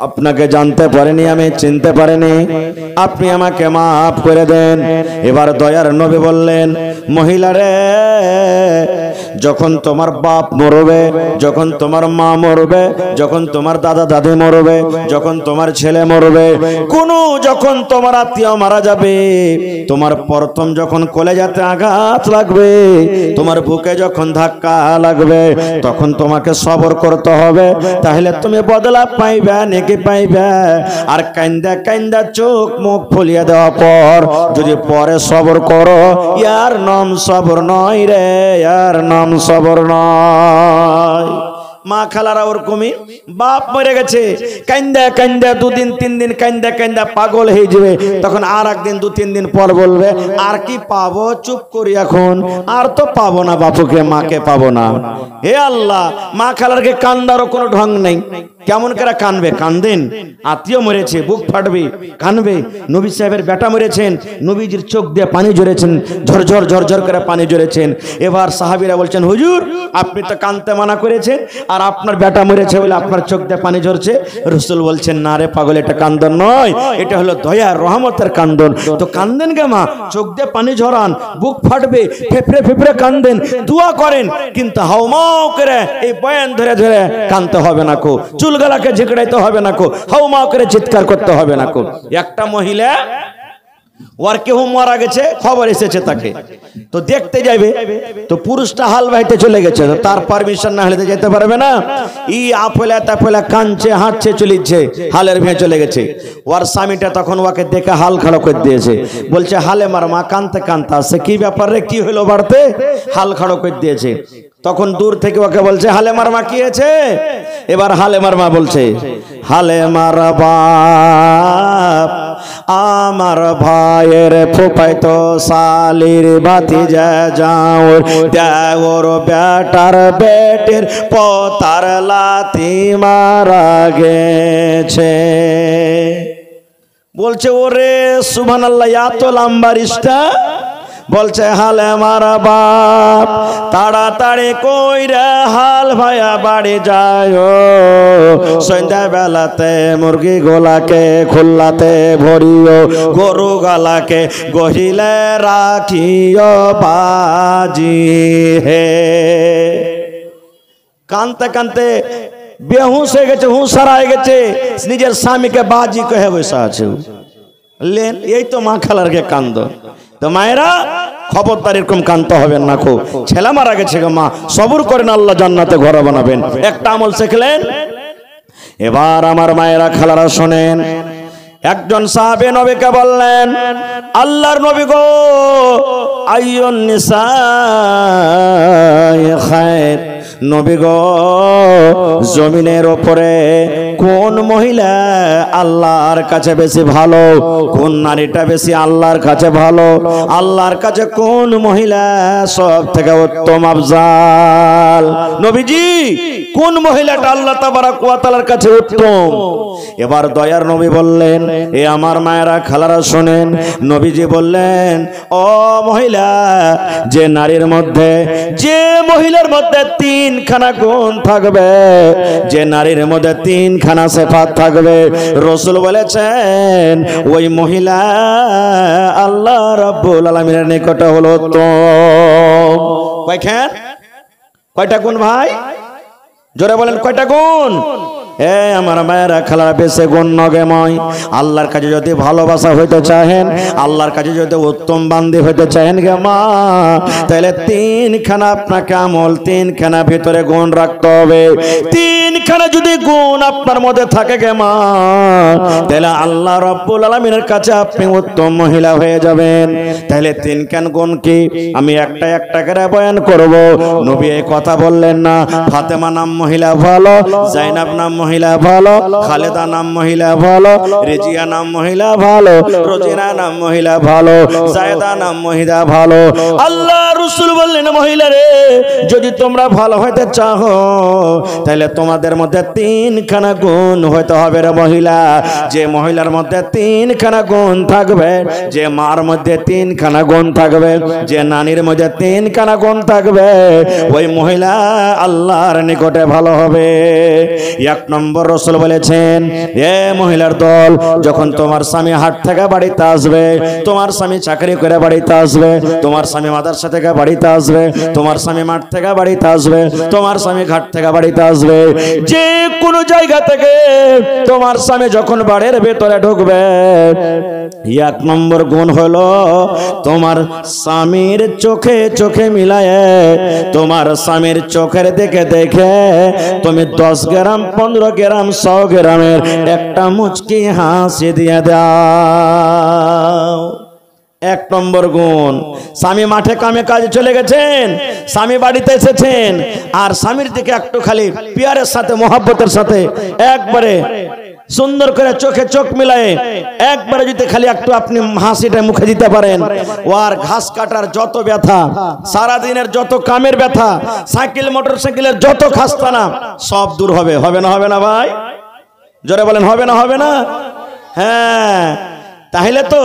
S1: আপনাকে জানতে পারিনি, আমি চিনতে পারিনি, আপনি আমাকে মাফ করে দেন। এবার দয়ার নবী বললেন, মহিলা রে, যখন তোমার বাপ মরবে, যখন তোমার মা মরবে, যখন তোমার দাদা দাদি মরবে, যখন তোমার ছেলে মরবে, কোনো যখন তোমার আত্মীয় মারা যাবে, তোমার প্রথম যখন কলেজাতে আঘাত লাগবে, তোমার বুকে যখন ধাক্কা লাগবে, তখন তোমাকে সবর করতে হবে। তাহলে তুমি বদলা পাইবে, নেকি পাইবে। আর কান্দা কান্দা চোখ মুখ ফুলিয়ে দেওয়া পর যদি পরে সবর করো, ইয়ার নাম সবর নয় রে, ইয়ার নাম সবর নয়। মা খালারা ওরকমই, বাপ মরে গেছে, কান্দা কান্দা 2 দিন 3 দিন কান্দা কান্দা পাগল হয়ে যাবে। তখন আর একদিন 2-3 দিন পর বলবে, আর কি পাবো, চুপ করি এখন, আর তো পাবো না বাপুকে, মাকে পাবো না। হে আল্লাহ, মা খালারকে কান্দারও কোনো ঢং নেই। কেমন করে কানবে? কান্দেন, আত্মীয় মরেছে, বুক ফাটবে, কানবে। নবী সাহেবের বেটা মরেছেন, নবীজির চোখ দিয়ে পানি ঝরেছেন, ঝরঝর ঝরঝর করে পানি ঝরেছেন। এবার সাহাবীরা বলছেন, হুজুর আপনি তো কানতে মানা করেছেন, আর আপনার বেটা মরেছে বলে আপনার চোখ দিয়ে পানি ঝরছে। রাসূল বলছেন, না রে পাগল, এটা কান্দন নয়, এটা হলো দয়া রহমতের কান্দন। তো কান্দেন গে মা, চোখ দিয়ে পানি ঝরান, বুক ফাটবে, ফেফড়ে ফেফড়ে কান্দেন, দোয়া করেন, কিন্তু হাউমাউ করে এই বয়ান ধরে ধরে কানতে হবে না কো, চুলগালাকে ঝেঁকড়াইতে হবে না কো, হাউমাউ করে চিৎকার করতে হবে না কো। একটা মহিলা, ওর কেউ মারা গেছে, খবর এসেছে তাকে, তো দেখতে যাবে, তো পুরুষটা হাল বাইতে চলে গেছে, তো তার পারমিশন না হলে তো যেতে পারবে না। ই আপলা তাপলা কাঁদছে, হাঁটছে, চলিচ্ছে, হালের ভেঙে চলে গেছে। ওর স্বামীটা তখন ওকে দেখে হাল খাড়া করে দিয়েছে, বলছে, হালে মার মা কানতে কানতে আসছে, কি ব্যাপার রে, কি হলো বাড়তে, হাল খাড়া করে দিয়েছে। তখন দূর থেকে ওকে বলছে, হালে মার মা কি হয়েছে? এবার হালে মার মা বলছে, হালে মার বাপ আমার ভাইয়ের ফুফাইতো শালির ভাতিজা যাওর দেওর বেটার বেটির পোতার লাথি মারা গেছে। বলছে, ওরে সুবহানাল্লাহ, এত লম্বা রিশতা। বলছে, হালে মারা বাপ তাড়াতাড়ি কইরা হাল ভাইয়া বাড়ি যায়, সন্ধ্যা বেলাতে মুরগি গোলাকে খুল্লাতে ভরিও, গরু গালাকে গহিলে রাখিও বাজি হে। কানতে কানতে বেহুশ হয়ে গেছে, হুঁশ হারায় গেছে, নিজের স্বামীকে বাজি কহে বসে আছে। লেন, এই তো মা খালারকে কান্দ। তো মায়েরা খবরদার এরকম কানতে হবে না কো, ছেলে মারা গেছে গো মা, সবর করেন, আল্লাহ জান্নাতে ঘর বানাবেন। একটা আমল শিখলেন। এবার আমার মায়েরা খালারা শোনেন, একজন সাহাবে নবীকে বললেন, আল্লাহর নবী গো, আইয়ুন নিসাই খায়র, নবী গো জমিনের উপরে কোন মহিলা আল্লাহর কাছে বেশি ভালো, কোন নারীটা বেশি আল্লাহর কাছে ভালো, আল্লাহর কাছে কোন মহিলা সব থেকে উত্তম আফজাল? নবীজি, কোন মহিলাটা আল্লাহ তাবারক ওয়া তাআলার কাছে উত্তম? এবার দয়ার নবী বললেন, এ আমার মায়েরা খালারা শোনেন, নবীজি বললেন, ও মহিলা, যে নারীর মধ্যে, যে মহিলার মধ্যে 3খানা গুণ থাকবে, যে নারীর মধ্যে 3খানা সিফাত থাকবে, রাসূল বলেছেন ওই মহিলা আল্লাহ রাব্বুল আলামিনের নিকটে হলো উত্তম। কয়টা গুণ ভাই? জোরে বলেন, কয়টা গুণ? আমার মায়েরা খালারা, বেশি গুণ নগেময়। আল্লাহর কাছে যদি ভালোবাসা হইতে চাহেন, আল্লাহর কাছে যদি উত্তম বান্দি হইতে চাহেন গে মা, তাহলে 3খানা আপনাকে আমল, 3খানা ভিতরে গুণ রাখতে হবে। 3খানা যদি গুণ আপনার মধ্যে থাকে গে মা, তাহলে আল্লাহ রাব্বুল আলামিনের কাছে আপনি উত্তম মহিলা হয়ে যাবেন। তাহলে 3খান গুণ কি? আমি একটা একটা করে বয়ান করব। নবী এই কথা বললেন না, ফাতেমা নাম মহিলা ভালো, জাইনাব নাম মহিলা ভালো, খালেদা নাম মহিলা ভালো, রেজিয়া নাম মহিলা ভালো, রোজিনা নাম মহিলা ভালো, জায়দা নাম মহিলা ভালো। আল্লাহ রাসূল বললেন, মহিলা রে, যদি তোমরা ভালো হইতে চাও, তাহলে তোমাদের মধ্যে 3খানা গুণ হইতে হবে রে মহিলা। যে মহিলার মধ্যে 3খানা গুণ থাকবে, যে মার মধ্যে 3খানা গুণ থাকবে, যে নারীর মধ্যে 3খানা গুণ থাকবে, ওই মহিলা আল্লাহর নিকটে ভালো হবে। 1 নম্বর রাসূল বলেছেন, এ মহিলার দল, যখন তোমার স্বামী হাট থেকে বাড়িতে আসবে, তোমার স্বামী চাকরি করে বাড়িতে আসবে, তোমার স্বামী মাদ্রাসা থেকে বাড়িতে আসবে, তোমার স্বামী মাঠ থেকে বাড়িতে আসবে, তোমার স্বামী ঘাট থেকে বাড়িতে আসবে, যে কোনো জায়গা থেকে তোমার স্বামী যখন বাড়ির ভেতরে ঢুকবে, এক নম্বর গুণ হলো তোমার স্বামীর চোখে চোখে মিলায়, তোমার স্বামীর চোখের দিকে দেখে তুমি 10 গ্রাম 15 গ্রাম 100 গ্রামের একটা মুচকি হাসি দিয়ে দাও। এক নম্বর গুণ। স্বামী মাঠে কামে কাজে চলে গেছেন, স্বামী বাড়িতে এসেছেন, আর স্বামীর দিকে একটু খালি পিয়ারের সাথে মহব্বতের সাথে একবারে সুন্দর করে চোখে চোখ মিলায়ে একবারে যদি খালি একটু আপনি হাসিটা মুখে দিতে পারেন, ওর ঘাস কাটার যত ব্যথা, সারা দিনের যত কামের ব্যথা, সাইকেল মোটরসাইকেলের যত খাস্তানা সব দূর হবে। হবে না? হবে না ভাই? জোরে বলেন, হবে না? হবে না? হ্যাঁ, তাহলে তো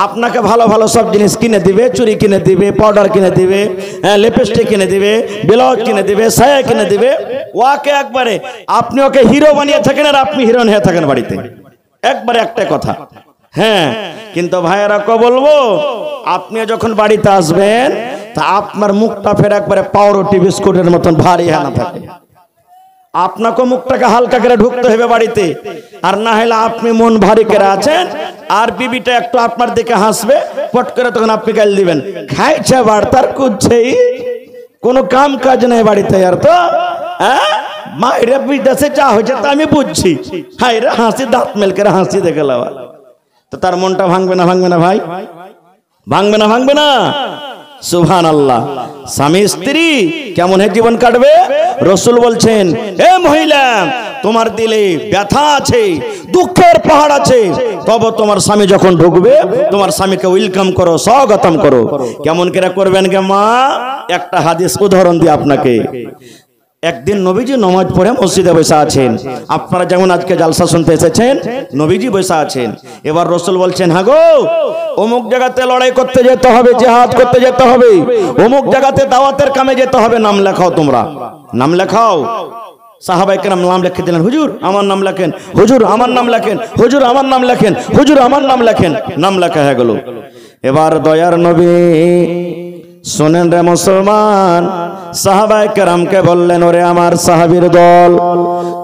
S1: আপনাকে ভালো ভালো সব জিনিস কিনে দিবে, চুরি কিনে দিবে, পাউডার কিনে দিবে, লিপস্টিক কিনে দিবে, ব্লাউজ কিনে দিবে, সায়া কিনে দিবে, ওকে একবারে আপনি ওকে হিরো বানিয়ে থাকেন আর আপনি হিরোইন হয়ে থাকেন বাড়িতে, একবারে একটা কথা। হ্যাঁ, কিন্তু ভাইয়েরা কে বলবো, আপনি যখন বাড়িতে আসবেন তা আপনার মুখটা ফের একবারে পাউরুটি বিস্কুটের মতন ভারী হানা থাকে। আপনাকে মুখটাকে হালকা করে ঢুকতে হবে বাড়িতে, আর না হলে আপনি মন ভারী করে আছেন আর বিবিটা একটু আপনার দিকে হাসবে, পট করে তখন আপনি গাল দিবেন, খাইছে বাড়তার কুচ্ছেই, কোনো কাম কাজ নেই বাড়িতে। আর তো মায়েরা বিদেশে যা হয়েছে তা আমি বুঝছি, হ্যাঁ এরা হাসি দাঁত মেল করে হাসি দেখে লাওয়া, তো তার মনটা ভাঙবে না? ভাঙবে না ভাই? ভাঙবে না? ভাঙবে না? সুবহানাল্লাহ। স্বামী স্ত্রী কেমন জীবন কাটবে? রাসূল বলছেন, এ মহিলা, তোমার দিলে ব্যথা আছে, দুঃখের পাহাড় আছে, তবে তোমার স্বামী যখন ঢুকবে তোমার স্বামীকে ওয়েলকাম করো, স্বাগতম করো। কেমন করে করবেন গে মা? একটা হাদিস উদাহরণ দিই আপনাকে। একদিন নবীজি নামাজ পড়ে মসজিদে বসে আছেন, আপনারা যেমন আজকে জালসা শুনতে এসেছেন, নবীজি বসে আছেন। এবার রাসূল বলছেন, হ্যাঁ গো, অমুক জায়গাতে লড়াই করতে যেতে হবে, জিহাদ করতে যেতে হবে, অমুক জায়গাতে দাওয়াতের কামে যেতে হবে, নাম লেখাও, তোমরা নাম লেখাও। সাহাবায়ে কেরাম নাম লিখে দিলেন, হুজুর আমার নাম লেখেন, হুজুর আমার নাম লেখেন, হুজুর আমার নাম লেখেন, হুজুর আমার নাম লেখেন। নাম লেখা হয়ে গেল। এবার দয়ার নবী শোনেন রে মুসলমান, সাহাবায়ে কেরামকে বললেন, ওরে আমার সাহাবীর দল,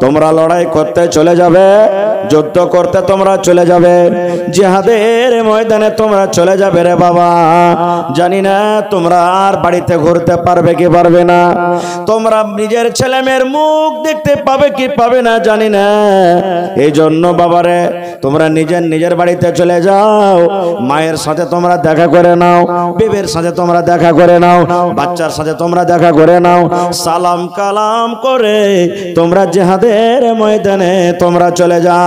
S1: তোমরা লড়াই করতে চলে যাবে, যুদ্ধ করতে তোমরা চলে যাবে, জিহাদের ময়দানে তোমরা চলে যাবে রে বাবা। জানি না তোমরা আর বাড়িতে ঘুরতে পারবে কি পারবে না, তোমরা নিজের ছেলে মেয়ের মুখ দেখতে পাবে কি পাবে না জানি না। এই জন্য বাবারে তোমরা নিজের বাড়িতে চলে যাও, মায়ের সাথে তোমরা দেখা করে নাও, বিবির সাথে তোমরা দেখা করে নাও, বাচ্চার সাথে তোমরা দেখা করে নাও, সালাম কালাম করে তোমরা জিহাদের ময়দানে তোমরা চলে যাও।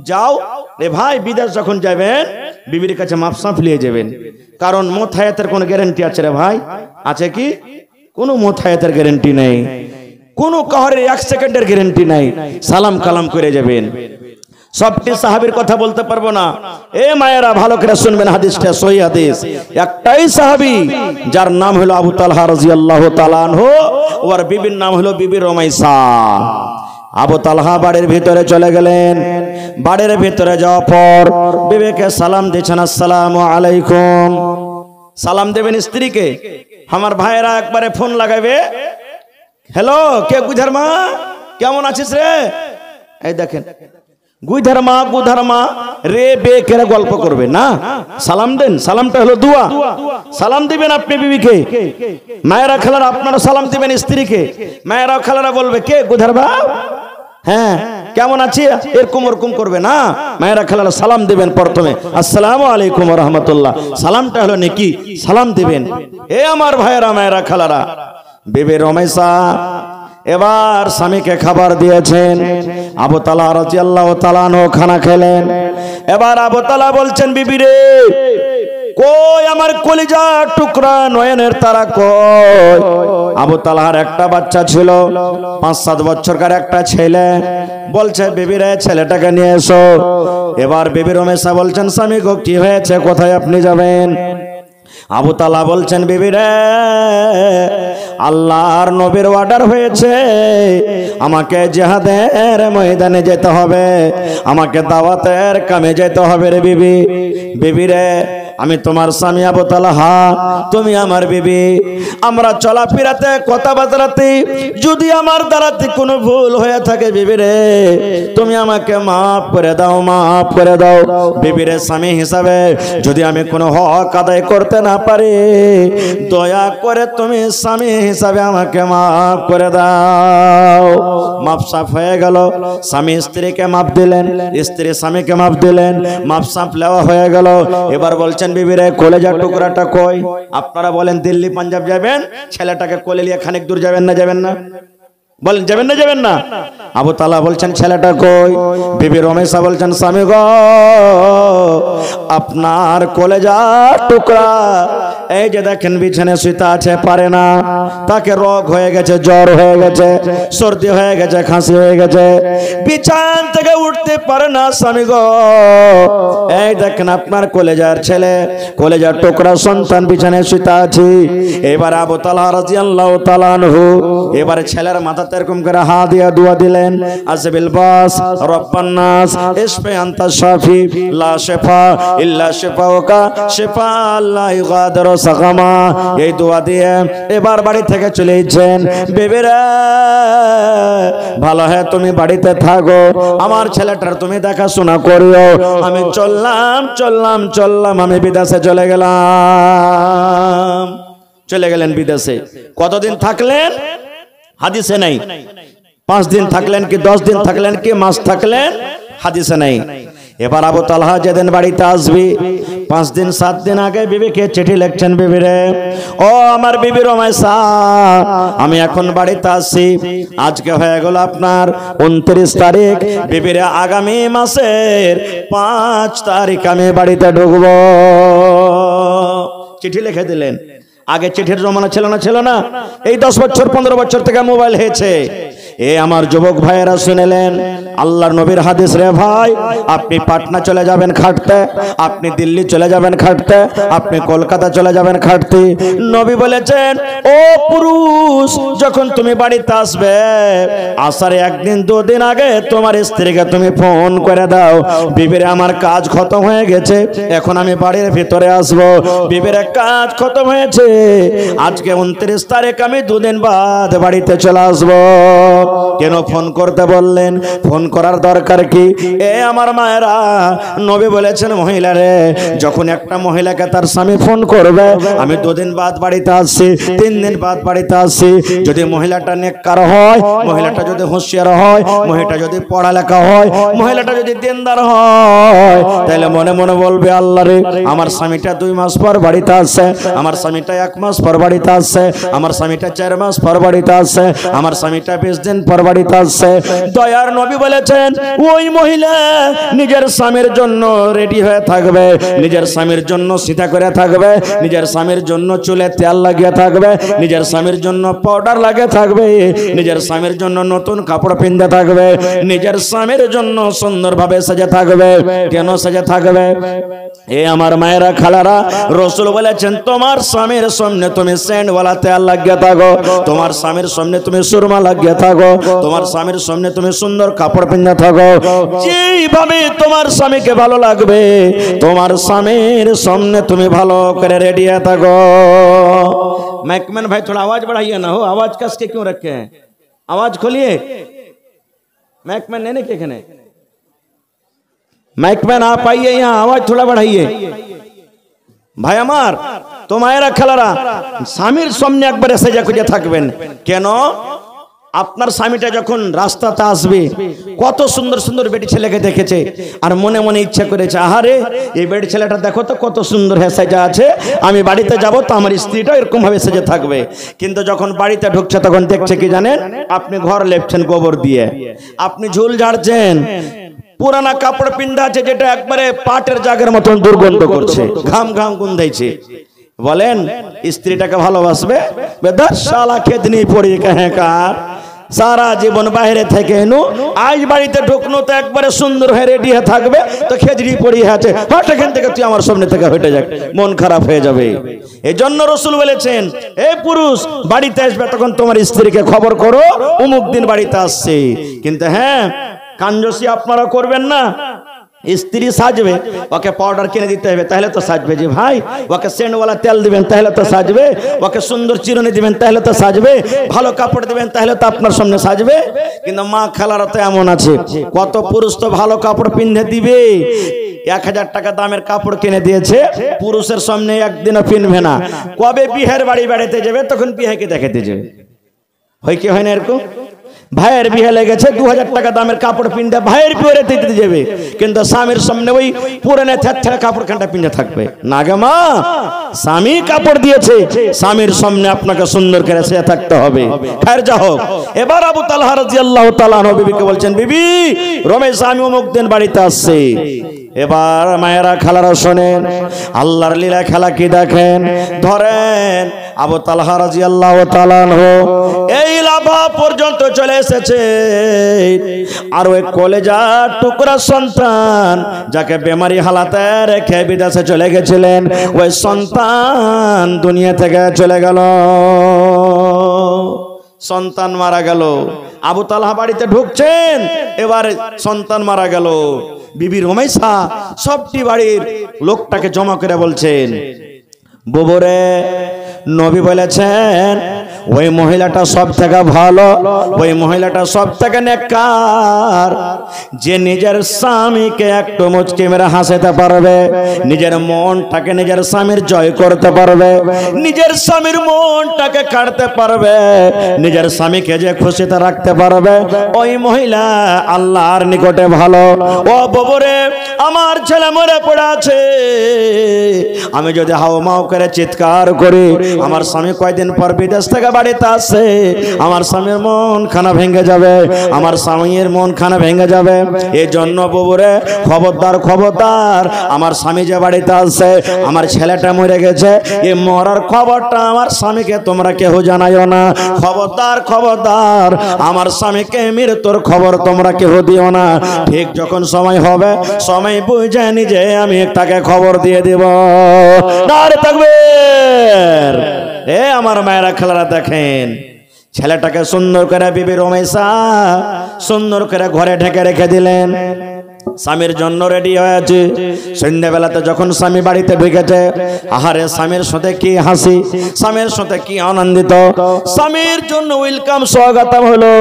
S1: যাও রে ভাই, বিদেশ যখন যাবেন বিবির কাছে মাপসাফ নিয়ে যাবেন, কারণ মত হায়াতের কোনো গ্যারান্টি আছে রে ভাই? আছে কি? কোনো মত হায়াতের গ্যারান্টি নেই, কোনো কাহরের 1 সেকেন্ডের গ্যারান্টি নাই। সালাম কালাম করে যাবেন। সবটি সাহাবীর কথা বলতে পারবো না, এ মায়েরা ভালো করে শুনবেন, হাদিসটা সহিহ হাদিস। একটাই সাহাবী যার নাম হলো আবু তালহা রাদিয়াল্লাহু তাআলা আনহু, ওর বিবির নাম হলো বিবি রুমাইসা। আবু তালহা বাড়ির ভিতরে চলে গেলেন, বাড়ির ভিতরে যাওয়ার পর বিবিকে সালাম দিয়েছেন, আসসালামু আলাইকুম। সালাম দেবেন স্ত্রীকে, আমার ভাইয়েরা একবারে ফোন লাগাবে, হ্যালো কে গুধার মা, কেমন আছিস রে? এই দেখেন গুধার মা রে বে কেন গল্প করবে না, সালাম দেন। সালামটা হলো দুয়া, সালাম দিবেন আপনি বিবিকে। মায়েরা খালারা আপনারা সালাম দিবেন স্ত্রীকে, মায়েরা খালারা বলবে কে গুধার মা, হ্যাঁ কেমন আছি, এরকম ওরকম করবে না। মায়েরা খালারা সালাম দিবেন প্রথমে, আসসালামু আলাইকুম ওয়া রাহমাতুল্লাহ। সালামটা হলো নেকি, সালাম দিবেন। এ আমার ভাইয়েরা মায়েরা খালারা, বিবি রুমাইসা এবার স্বামীকে খাবার দিয়েছেন। আবু তালহা রাদিয়াল্লাহু তাআলা আনহু খানা খেলেন। এবার আবু তালহা বলছেন, বিবি রে কই আমার কলিজার টুকরা নয়নের তারা কই? আবু তালহার একটা বাচ্চা ছিল, 5-7 বছরকার একটা ছেলে। বলছে বিবি রে ছেলেটাকে নিয়ে এসো। এবার বিবি রুমাইসা বলছেন, স্বামী গো কি হয়েছে, কোথায় আপনি যাবেন? আবু তালহা বলছেন বিবি রে আল্লাহর নবীর অর্ডার হয়েছে আমাকে জিহাদের ময়দানে যেতে হবে, আমাকে দাওয়াতের কামে যেতে হবে রে বিবি। বিবি রে আমি তোমার স্বামী আবু তালহা, তুমি আমার বিবি। আমরা চলাফেরাতে কথাবার্তাতে যদি আমার দ্বারাতে কোনো ভুল হয়ে থাকে বিবি রে তুমি আমাকে মাফ করে দাও, মাফ করে দাও। বিবি রে স্বামী হিসাবে যদি আমি কোনো হক আদায় করতে না পারি দয়া করে তুমি স্বামী হিসাবে আমাকে মাফ করে দাও। মাপ সাফ হয়ে গেল, স্বামী স্ত্রীকে মাপ দিলেন, স্ত্রী স্বামীকে মাপ দিলেন, মাপ সাফ নেওয়া হয়ে গেল। এবার বলছেন বিবি রে কলেজার টুকরাটা কই? আপনারা বলেন দিল্লি পাঞ্জাব যাবেন, ছেলেটাকে কোলে নিয়ে খানিক দূর যাবেন না যাবেন না? বলেন যাবেন না যাবেন না? আবু তালহা বলছেন ছেলেটা কই? বিবি রমেশা বলছেন স্বামী গো আপনার কলেজার টুকরা এই যে দেখেন বিছানায় শুইতে আছে, পারে না, তাকে রোগ হয়ে গেছে, জ্বর হয়ে গেছে, সর্দি হয়ে গেছে, খাসি হয়ে গেছে, বিছান থেকে উঠতে পারে না স্বামী গো। এই দেখেন আপনার কলেজার ছেলে, কলেজার টুকরা সন্তান বিছানায় শুইতে আছে। এবার আবু তালহা রাদিয়াল্লাহু তাআলা আনহু এবারে ছেলের মাথাতে এরকম করে হাত দিয়ে দোয়া দিলেন, আসবিল বাস রব্বান নাস ইশফি আনতা শাফি লা শিফা ইল্লা শিফাউকা শিফা লা ইগাদিরু সাকামা। এই দোয়া দিয়ে এবার বাড়ি থেকে চলে যাচ্ছেন। বেবেরা ভালো হয় তুমি বাড়িতে থাকো, আমার ছেলেটার তুমি দেখাশোনা করিও। আমি চললাম চললাম চললাম, আমি বিদেশে চলে গেলাম। চলে গেলেন বিদেশে। কতদিন থাকলেন হাদিসে নাই। 5 দিন থাকলেন কি 10 দিন থাকলেন কি মাস থাকলেন হাদিসে নাই। এবার আবু তালহা যেদিন বাড়িতে আসবি 5 দিন 7 দিন আগে বিবিকে চিঠি লিখছেন, বিবি রে ও আমার বিবি রমেশা আমি এখন বাড়িতে আসছি, আজকে হয়ে গেল আপনার 29 তারিখ, বিবি রে আগামী মাসের 5 তারিখ আমি বাড়িতে ঢুকবো। চিঠি লিখে দিলেন। আগে চিঠির জমানা ছিল না, ছিল না। এই 10 বছর 15 বছর থেকে মোবাইল হয়েছে। এ আমার যুবক ভাইয়েরা শুনেলেন আল্লাহর নবীর হাদিস রে ভাই, আপনি পাটনা চলে যাবেন খাটতে, আপনি দিল্লি চলে যাবেন খাটতে, আপনি কলকাতা চলে যাবেন খাটতে। নবী বলেছেন ও পুরুষ যখন তুমি বাড়িতে আসবে আসার 1 দিন 2 দিন আগে তোমার স্ত্রীকে তুমি ফোন করে দাও, বিবিরে আমার কাজ খতম হয়ে গেছে, এখন আমি বাড়ির ভিতরে আসবো, বিবিরে কাজ খতম হয়েছে, আজকে 29 তারিখ আমি 2 দিন বাদ বাড়িতে চলে আসবো। কেন ফোন করতে বললেন? ফোন করার দরকার কি? এ আমার মায়েরা নবী বলেছেন মহিলারে যখন একটা মহিলাকে তার স্বামী ফোন করবে আমি 2 দিন বাদ বাড়িতে আসছি, 3 দিন বাদ বাড়িতে আসছি, যদি মহিলাটা নেককার হয়, মহিলাটা যদি হুঁশিয়ার হয়, মহিলাটা যদি পড়ালেখা হয়, মহিলাটা যদি দিনদার হয়, তাহলে মনে মনে বলবে আল্লাহ রে আমার স্বামীটা 2 মাস পর বাড়িতে আসছে, আমার স্বামীটা 1 মাস পর বাড়িতে আসছে, আমার স্বামীটা 4 মাস পর বাড়িতে আসছে, আমার স্বামীটা 20 দিন পর বাড়িতে আসছে। দয়ার নবী বলেছেন ওই মহিলা নিজের স্বামীর জন্য রেডি হয়ে থাকবে, নিজের স্বামীর জন্য সিধা করে থাকবে, নিজের স্বামীর জন্য চুলে তেল লাগিয়ে থাকবে, নিজের স্বামীর জন্য পাউডার লাগিয়ে থাকবে, নিজের স্বামীর জন্য নতুন কাপড় পিনতে থাকবে, নিজের স্বামীর জন্য সুন্দরভাবে সাজে থাকবে। কেন সাজে থাকবে? এ আমার মায়েরা খালারা রাসূল বলেছেন তোমার স্বামীর সামনে তুমি সেন্টওয়ালা তেল লাগিয়ে থাকো, তোমার স্বামীর সামনে তুমি সুরমা লাগিয়ে থাকো, তোমার স্বামীর সামনে তুমি সুন্দর কাপড় পিনতে থাকো, যেভাবে তোমার স্বামীকে ভালো লাগবে তোমার স্বামীর সামনে তুমি ভালো করে রেডি হয়ে থাকো। मैकमैन भाई थोड़ा आवाज बढ़ाइए ना, हो आवाज कस के क्यों रखे हैं? आवाज खोलिए। मैकमैन नहीं कहने, मैकमैन आप आइए यहाँ, आवाज थोड़ा बढ़ाइए। भाई আমার তো মায়েরা খালারা স্বামীর সামনে একবারে সেজে খুঁজে থাকবেন। কেন? আপনার স্বামীটা যখন রাস্তাতে আসবে কত সুন্দর সুন্দর বেটি ছেলেকে দেখেছে আর মনে মনে ইচ্ছা করেছে আহারে এই বেটি ছেলেটা দেখো তো কত সুন্দর হয়ে সেজে আছে, আমি বাড়িতে যাব তো আমার স্ত্রীটা এরকম ভাবে সেজে থাকবে। কিন্তু যখন বাড়িতে ঢুকছে তখন দেখছে কি জানেন, আপনি ঘর লেপছেন গোবর দিয়ে, আপনি ঝুল ঝাড়ছেন, পুরানা কাপড় পিন্ধা আছে যেটা একবারে পাটের জাগের মতন দুর্গন্ধ করছে, ঘাম ঘাম গন্ধাইছে। বলেন স্ত্রীটাকে ভালোবাসবে? বেদার শালা খেদনি পড়ি কার সারা জীবন বাইরে থেকে এনু, আজ বাড়িতে ঢুকনো তো একবারে সুন্দর হয়ে রেডি হয়ে থাকবে, তো খেজড়ি পড়িয়ে আছে, হট এখান থেকে তুই আমার সামনে থেকে হেঁটে যাক, মন খারাপ হয়ে যাবে। এই জন্য রসুল বলেছেন, এই পুরুষ বাড়িতে আসবে তখন তোমার স্ত্রীকে খবর করো অমুক দিন বাড়িতে আসছে। কিন্তু হ্যাঁ, কাঞ্জসি আপনারা করবেন না। স্ত্রী সাজবে, ওকে পাউডার কিনে দিতে হবে, তাহলে তো সাজবে। যে ভাই ওকে সেন্টওয়ালা তেল দিবেন, তাহলে তো সাজবে। ওকে সুন্দর চিরুনি দিবেন, তাহলে তো সাজবে। ভালো কাপড় দিবেন, তাহলে তো আপনার সামনে সাজবে। কিন্তু মা খালারা তো এমন আছে, কত পুরুষ তো ভালো কাপড় পিন্ধে দিবে, 1000 টাকা দামের কাপড় কিনে দিয়েছে, পুরুষের সামনে একদিনও পিনবে না। কবে বিয়ের বাড়ি বেড়াতে যাবে তখন বিয়েকে দেখাতে যাবে। হয় কি হয় না এরকম? ভাইয়ের বিয়ে লেগেছে, 2000 টাকা দামের কাপড় পিনতে ভাইয়ের বিয়ে দিতে যাবে, কিন্তু স্বামীর সামনে ওই পুরানে থ্যাথ্যাড়া কাপড় খানটা পিনতে থাকবে না। গে মা, স্বামী কাপড় দিয়েছে, স্বামীর সামনে আপনাকে সুন্দর করে সে থাকতে হবে। খায়ের যা হোক, এবার আবু তালহা রাদিয়াল্লাহু তাআলা আনহু বিবিকে বলছেন, বিবি রমেশ স্বামী অমুক দিন বাড়িতে আসছে। এবার মায়েরা খালারা শোনেন, আল্লাহর লীলা খেলা কি দেখেন। ধরেন আবু তালহা রাদিয়াল্লাহু তাআলা আনহু এই লাভা পর্যন্ত চলে এসেছে, আর ওই কলেজার টুকরা সন্তান যাকে বেমারি হালাতে রেখে বিদেশে চলে গেছিলেন, ওই সন্তান দুনিয়া থেকে চলে গেল। সন্তান মারা গেল। আবু তালহা বাড়িতে ঢুকছেন, এবার সন্তান মারা গেল। বিবি রমেশা সবটি বাড়ির লোকটাকে জমা করে বলছেন, বুবুরে, নবী বলেছেন ওই মহিলাটা সব থেকে ভালো, ওই মহিলাটা সব থেকে নেককার, যে নিজের স্বামীকে একটু মুচকি মেরে হাসাতে পারবে, নিজের মনটাকে নিজের স্বামীর জয় করতে পারবে, নিজের স্বামীর মনটাকে কাটতে পারবে, নিজের স্বামীকে যে খুশিতে রাখতে পারবে, ওই মহিলা আল্লাহর নিকটে ভালো। ও বাবুরে, আমার ছেলে মরে পড়ে আছে, আমি যদি হাউমাউ করে চিৎকার করি, আমার স্বামী কয়দিন পর বিদেশ থেকে বাড়িতে আসে, আমার স্বামীর মন খানা ভেঙে যাবে, আমার স্বামীর মন খানা ভেঙে যাবে। এই জন্য বাবুরে, খবরদার খবরদার, আমার স্বামী যে বাড়িতে আসে, আমার ছেলেটা মরে গেছে, এই মরার খবরটা আমার স্বামীকে তোমরা কেউ জানাইও না। খবরদার খবরদার, আমার স্বামীকে মৃত্যুর খবর তোমরা কেউ দিও না। ঠিক যখন সময় হবে, সময় বুঝে নিজে আমি তাকে খবর দিয়ে দিব। নারে তাকবীর! এ আমার মায়েরা খালারা দেখেন, ছেলেটাকে সুন্দর করে বিবি রমেশা সুন্দর করে ঘরে ঢেকে রেখে দিলেন। স্বামীর জন্য রেডি হয়েছে। সন্ধ্যাবেলাতে যখন স্বামী বাড়িতে ঢুকেছে, আহারে স্বামীর সাথে কি হাসি, স্বামীর সাথে কি আনন্দিত, স্বামীর জন্য ওয়েলকাম স্বাগতম হলো।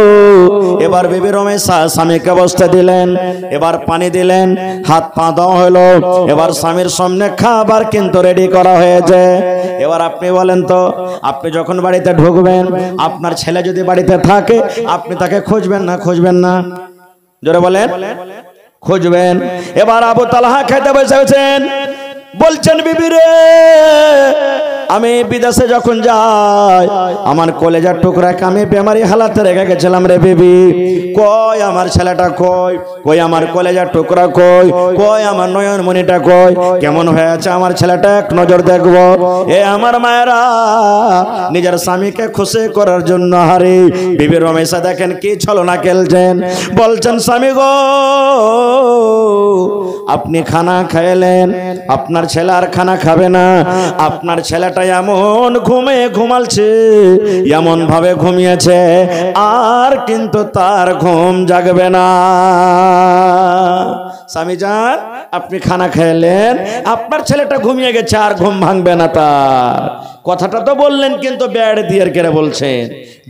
S1: এবার বিবি রমেশা স্বামীকে বসতে দিলেন, এবার পানি দিলেন, হাত পা দেওয়া হলো। এবার স্বামীর সামনে খাবার কিন্তু রেডি করা হয়েছে। এবার আপনি বলেন তো, আপনি যখন বাড়িতে ঢুকবেন, আপনার ছেলে যদি বাড়িতে থাকে, আপনি তাকে খুঁজবেন না? খুঁজবেন না? জোরে বলেন, খুঁজবেন। এবার আবু তালহা খেতে বসেছেন, বলছেন, বিবি রে, আমি বিদেশে যখন যাই, আমার কলেজার টুকরাকে আমি বেমারি হালাতে রেখে গেছিলাম রে বিবি। কই আমার ছেলেটা, কই কই আমার কলেজার টুকরা, কই কই আমার নয়নমণিটা, কই কেমন হয়েছে আমার ছেলেটা, এক নজর দেখবো। এ আমার মায়েরা, নিজের স্বামীকে খুশি করার জন্য হারে বিবি রমেশা দেখেন কি ছলনা খেলছেন। বলছেন, স্বামী গো, আপনি খানা খাইলেন, আপনার ছেলে আর খানা খাবে না। আপনার ছেলেটা এমন ঘুমালছে, এমন ভাবে ঘুমিয়েছে, আর কিন্তু তার ঘুম জাগবে না। স্বামী যান, আপনি খানা খাইলেন, আপনার ছেলেটা ঘুমিয়ে গেছে, আর ঘুম ভাঙবে না তার। কথাটা তো বললেন, কিন্তু বেড় দিয়ে কেড়ে বলছেন,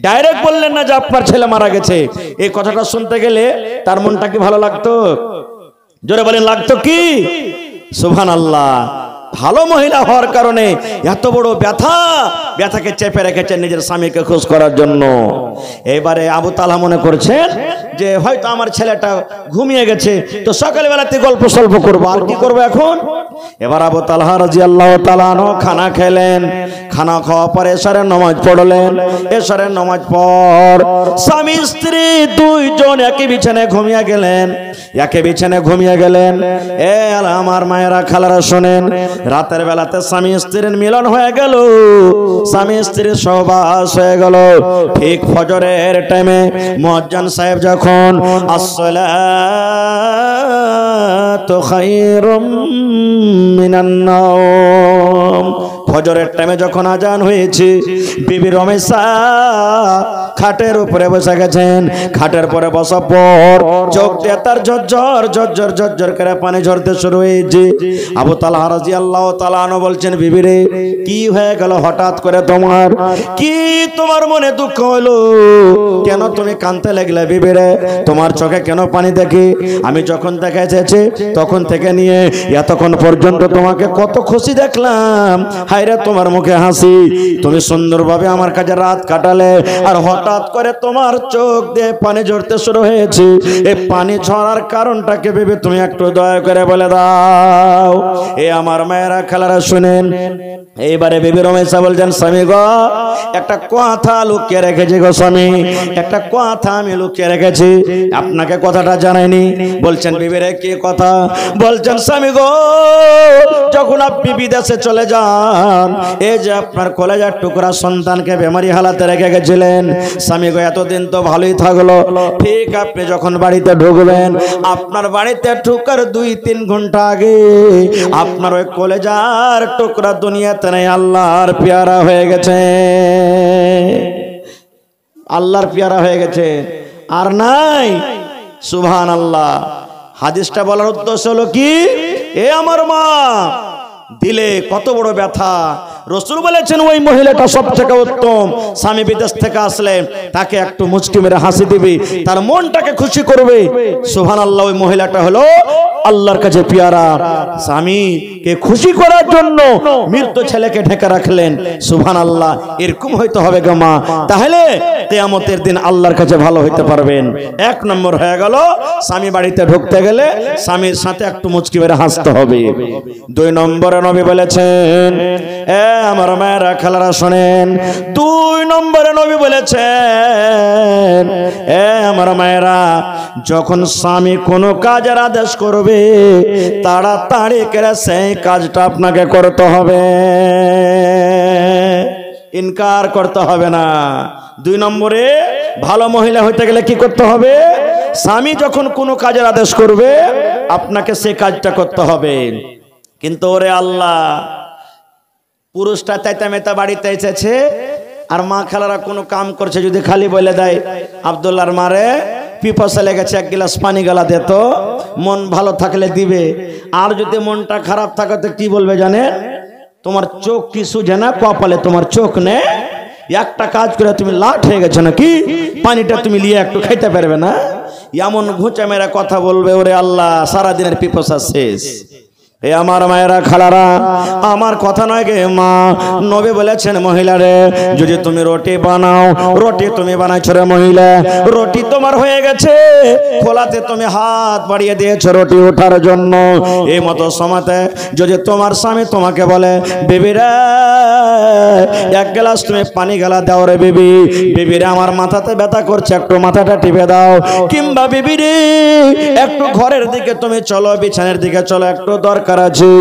S1: ডাইরেক্ট বললেন না যে আপনার ছেলে মারা গেছে। এই কথাটা শুনতে গেলে তার মনটা কি ভালো লাগতো? জোরে বলেন, লাগতো কি? সুবহানাল্লাহ। ভালো মহিলা হওয়ার কারণে এত বড় ব্যথাকে চেপে রেখেছেন নিজের স্বামীকে খুশ করার জন্য। এবারে আবু তালহা মনে করছেন যে হয়তো আমার ছেলেটা ঘুমিয়ে গেছে, তো সকালবেলাতে গল্প সল্প করবো। আর কি করবো এখন? এবার আবু তালহা রাদিয়াল্লাহু তাআলা আনহু খানা খেলেন। খানা খাওয়ার পরে এশারের নামাজ পড়লেন। এশারের নামাজ পর স্বামী স্ত্রী দুইজন একই বিছানায় ঘুমিয়ে গেলেন। একই বিছানায় ঘুমিয়ে গেলেন। এ আমার মায়েরা খালারা শোনেন, রাতের বেলাতে স্বামী স্ত্রীর মিলন হয়ে গেল, স্বামী স্ত্রীর সহবাস হয়ে গেল। ঠিক ফজরের টাইমে মুয়াজ্জিন সাহেব যখন আসসালাতু খায়রুম মিনান নাওম, ফজরের টাইমে যখন আজান হয়েছে, বিবি রমেশা খাটের উপরে বসে গেছেন। খাটের পরে বসার পর চোখ দিয়ে তার ঝরঝর ঝরঝর ঝরঝর করে পানি ঝরতে শুরু হয়েছে। আবু তালহা রাদিয়াল্লাহু তাআলা আনহু বলছেন, বিবি রে কি হয়ে গেল হঠাৎ করে, তোমার কি, তোমার মনে দুঃখ হলো কেন, তুমি কাঁদতে লাগলে বিবি রে, তোমার চোখে কেন পানি দেখি? আমি যখন থেকে এসেছি তখন থেকে নিয়ে এতক্ষণ পর্যন্ত তোমাকে কত খুশি দেখলাম, হায়রে তোমার মুখে হাসি, তুমি সুন্দরভাবে আমার কাছে রাত কাটালে, আর হঠাৎ করে তোমার চোখ দিয়ে পানি ঝরতে শুরু হয়েছে। এই পানি ঝরার কারণটাকে ভেবে তুমি একটু দয়া করে বলে দাও। এ আমার মায়েরা খালারা শুনেন, এইবারে বিবি রমেশা বলছেন, স্বামী গো একটা কথা লুকিয়ে রেখেছি গো স্বামী, একটা কথা আমি লুকিয়ে রেখেছি, আপনাকে কথাটা জানাইনি। বলছেন বিবি রে কি কথা? বলছেন স্বামী গো যখন আপনি বিদেশে চলে যান, এই যে আপনার কলেজার টুকরা সন্তানকে বেমারি হালাতে রেখে গেছিলেন, স্বামী গো এতদিন তো ভালোই থাকলো, ঠিক আপনি যখন বাড়িতে ঢুকবেন, আপনার বাড়িতে ঢুকার 2-3 ঘন্টা আগে আপনার ওই কলেজার টুকরা দুনিয়াতে নেই, আল্লাহর পেয়ারা হয়ে গেছে, আল্লাহর পেয়ারা হয়ে গেছে, আর নাই। সুবহানাল্লাহ। হাদিসটা বলার উদ্দেশ্য হলো কি, এ আমার মা দিলে কত বড় ব্যথা। রাসূল বলেছেন ওই মহিলাটা সবথেকে উত্তম, স্বামী বিদেশ থেকে আসলে তাকে একটু মুচকি মেরে হাসি দিবি, তার মনটাকে খুশি করবে। সুবহানাল্লাহ। ওই মহিলাটা হলো আল্লাহর কাছে পেয়ারা, স্বামীকে খুশি করার জন্য মৃত ছেলেকে ঢেকে রাখলেন। সুবহানাল্লাহ। এরকম হইতে হবে গো মা, তাহলে কিয়ামতের দিন আল্লাহর কাছে ভালো হইতে পারবেন। 1 নম্বর হয়ে গেল, স্বামী বাড়িতে ঢুকতে গেলে স্বামীর সাথে একটু মুচকি মেরে হাসতে হবে। 2 নম্বরে নবী বলেছেন, এ আমার মায়েরা খালারা শোনেন, 2 নম্বরে নবী বলেছেন, এ আমার মায়েরা যখন স্বামী কোনো কাজের আদেশ করবে, তাড়াতাড়ি করে সেই কাজটা আপনাকে করতে হবে, ইনকার করতে হবে না। 2 নম্বরে ভালো মহিলা হইতে গেলে কি করতে হবে? স্বামী যখন কোনো কাজের আদেশ করবে, আপনাকে সেই কাজটা করতে হবে। কিন্তু ওরে আল্লাহ, পুরুষটা তাইতা মেতা বাড়িতে এসেছে, আর মা খালারা কোনো কাম করছে, যদি খালি বলে দেয় আব্দুল্লাহর মারে পিপাসা লেগেছে 1 গ্লাস পানি গালা দে তো, মন ভালো থাকলে দিবে, আর যদি মনটা খারাপ থাকে তো কি বলবে জানেন? তোমার চোখ কি সুঝে না, কপালে তোমার চোখ নেই, একটা কাজ করে তুমি লাট হয়ে গেছো নাকি, পানিটা তুমি নিয়ে একটু খাইতে পারবে না, এমন ঘুঁচে মেরা কথা বলবে। ওরে আল্লাহ, সারাদিনের পিপাসা শেষ। এ আমার মায়েরা খালারা, আমার কথা নয় গে মা, নবী বলেছেন মহিলারে, যদি তুমি রুটি বানাও, রুটি তুমি বানাইছো রে মহিলা, রুটি তোমার হয়ে গেছে, খোলাতে তুমি হাত বাড়িয়ে দিয়েছো রুটি ওঠার জন্য, এই মতো সময়তে যদি তোমার স্বামী তোমাকে বলে, বেবি রে 1 গ্লাস তুমি পানি গালা দাও রে বেবি, বেবি রে আমার মাথাতে ব্যথা করছে, একটু মাথাটা টিপে দাও, কিংবা বেবি রে একটু ঘরের দিকে তুমি চলো, বিছানার দিকে চলো, একটু দরকার আছে।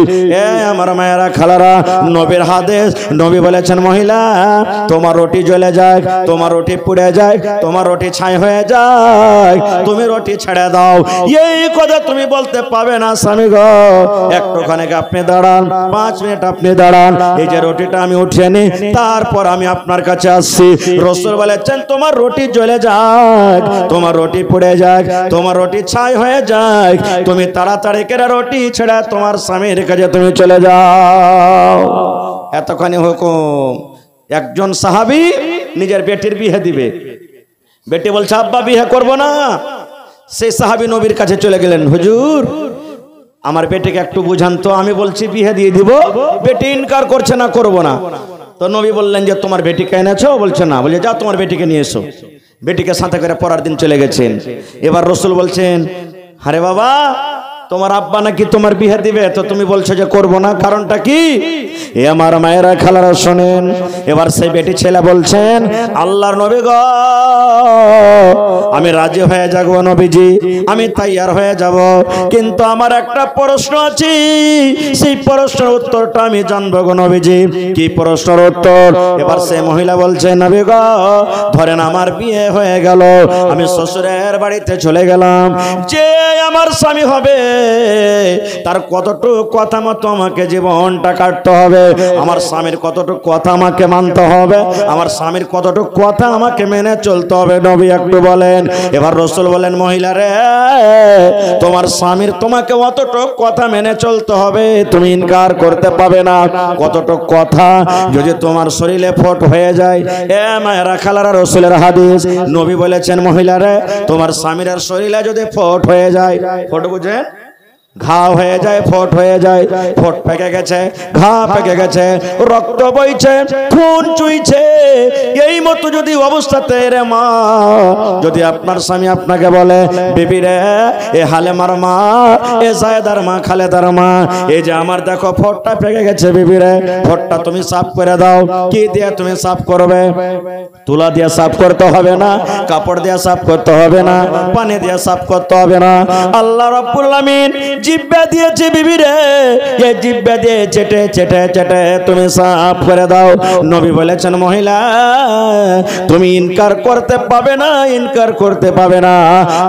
S1: এ আমার মায়েরা খালারা, নবীর হাদিস, নবী বলেছেন মহিলা তোমার রুটি জ্বলে যায়, তোমার রুটি পুড়ে যায়, তোমার রুটি ছাই হয়ে যায়, তুমি রুটি ছেড়ে দাও, এই কথা তুমি বলতে পাবে না স্বামী গো, একটুখানি আপনি দাঁড়ান, 5 মিনিট আপনি দাঁড়ান, এই যে রুটিটা আমি উঠিয়ে নি, তারপর আমি আপনার কাছে আসছি। রাসূল বলেছেন তোমার রুটি জ্বলে যায়, তোমার রুটি পুড়ে যায়, তোমার রুটি ছাই হয়ে যায়, তুমি তাড়াতাড়ি করে রুটি ছেড়ে তোমার স্বামীর কাছে তুমি চলে যাও। এতখানি হুকুম। একজন সাহাবী নিজের বেটির বিয়ে দিবে, বেটি বলছে আব্বা বিয়ে করব না, সেই সাহাবী নবীর কাছে চলে গেলেন, হুজুর আমার বেটিকে একটু বুঝান তো, আমি বলছি বিয়ে দিয়ে দিব, বেটি ইনকার করছে না, করব না। তো নবী বললেন যে তোমার বেটিকে এনেছো? বলছে না। বলে যাও তোমার বেটিকে নিয়ে এসো। বেটিকে সাথে করে পরের দিন চলে গেছেন। এবার রাসূল বলছেন, আরে বাবা তোমার আব্বা নাকি তোমার বিয়ে দিবে, তো তুমি বলছো যে করব না, কারণটা কি? এ আমার মায়েরা খালারা শোনেন, এবার সেই বেটি ছেলে বলছেন, আল্লাহর নবী গো, আমি রাজি হয়ে যাব নবীজি, আমি তৈয়ার হয়ে যাব, কিন্তু আমার একটা প্রশ্ন আছে, সেই প্রশ্নের উত্তরটা আমি জানবো গো নবীজি। কি প্রশ্নের উত্তর? এবার সেই মহিলা বলছে, নবী গো, ধরেন আমার বিয়ে হয়ে গেল, আমি শ্বশুরের বাড়িতে চলে গেলাম, যে আমার স্বামী হবে তার কতটুকু কথা মতো আমাকে জীবনটা কাটতে হবে, আমার স্বামীর কতটুকু কথা আমাকে মানতে হবে, আমার স্বামীর কতটুকু কথা আমাকে মেনে চলতে হবে, নবী একটু বলেন। এবার রাসূল বলেন, মহিলা রে, তোমার স্বামীর তোমাকে অতটুকু কথা মেনে চলতে হবে, তুমি ইনকার করতে পাবে না। কতটুকু কথা? যদি তোমার শরীরে ফোট হয়ে যায়, এ মায়েরা খালারা, রাসূলের হাদিস, নবী বলেছেন, মহিলা রে, তোমার স্বামীর শরীরে যদি ফোট হয়ে যায়, ফোট বুঝেন, ঘা হয়ে যায়, ফোট হয়ে যায়, ফোট পেকে গেছে, ঘা পেকে গেছে, রক্ত বইছে, খুন চুইছে, এই মতো যদি অবস্থাতে রে মা, যদি আপনার স্বামী আপনাকে বলে, বিবি রে, এ হালেমার মা, এ জায়েদার মা, খালেদার মা, এই যে আমার দেখো ফোটটা পেকে গেছে, বিবি রে, ফোটটা তুমি সাফ করে দাও। কি দিয়ে তুমি সাফ করবে? তুলা দিয়ে সাফ করতে হবে না, কাপড় দিয়ে সাফ করতে হবে না, পানি দিয়ে সাফ করতে হবে না, আল্লাহ রাব্বুল আমিন জিহ্বা দিয়েছে বিবি রে, এই জিহ্বা দিয়ে চেটে চেটে চেটে তুমি সাফ করে দাও। নবী বলেছেন, মহিলা তুমি ইনকার করতে পাবে না, ইনকার করতে পাবে না,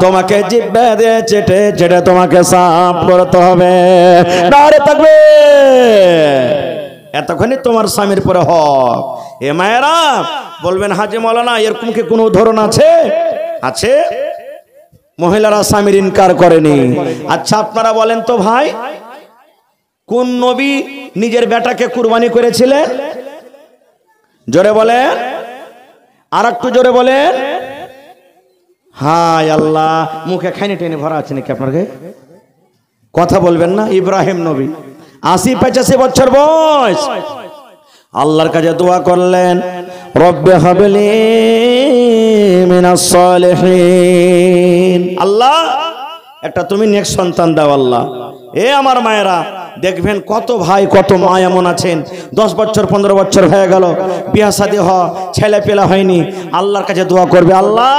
S1: তোমাকে জিহ্বা দিয়ে চেটে চেটে তোমাকে সাফ করতে হবে। নারে তাকবীর! এতক্ষণে তোমার স্বামীর পরে হক। এ মায়েরা বলবেন, হাজী মাওলানা এরকম কি কোনো উদাহরণ আছে? আছে। মহিলারা স্বামীর ইনকার করেনি। আচ্ছা আপনারা বলেন তো ভাই, কোন নবী নিজের বেটাকে কুরবানি করেছিলেন? জোরে বলেন, আর একটু জোরে বলেন। হায় আল্লাহ, মুখে খাইনি টেনে ভরা আছে নাকি আপনাকে? কথা বলবেন না। ইব্রাহিম নবী ৮০-৮৫ বছর বয়স, আল্লাহর কাছে দোয়া করলেন, রব্বে হাবলি মিনাস সালিহিন, আল্লাহ একটা তুমি নেক্সট সন্তান দাও আল্লাহ। এ আমার মায়েরা দেখবেন, কত ভাই কত মা এমন আছেন, 10 বছর 15 বছর হয়ে গেল, বিয়ে শাদী ছেলে পেলা হয়নি, আল্লাহর কাছে দোয়া করবে, আল্লাহ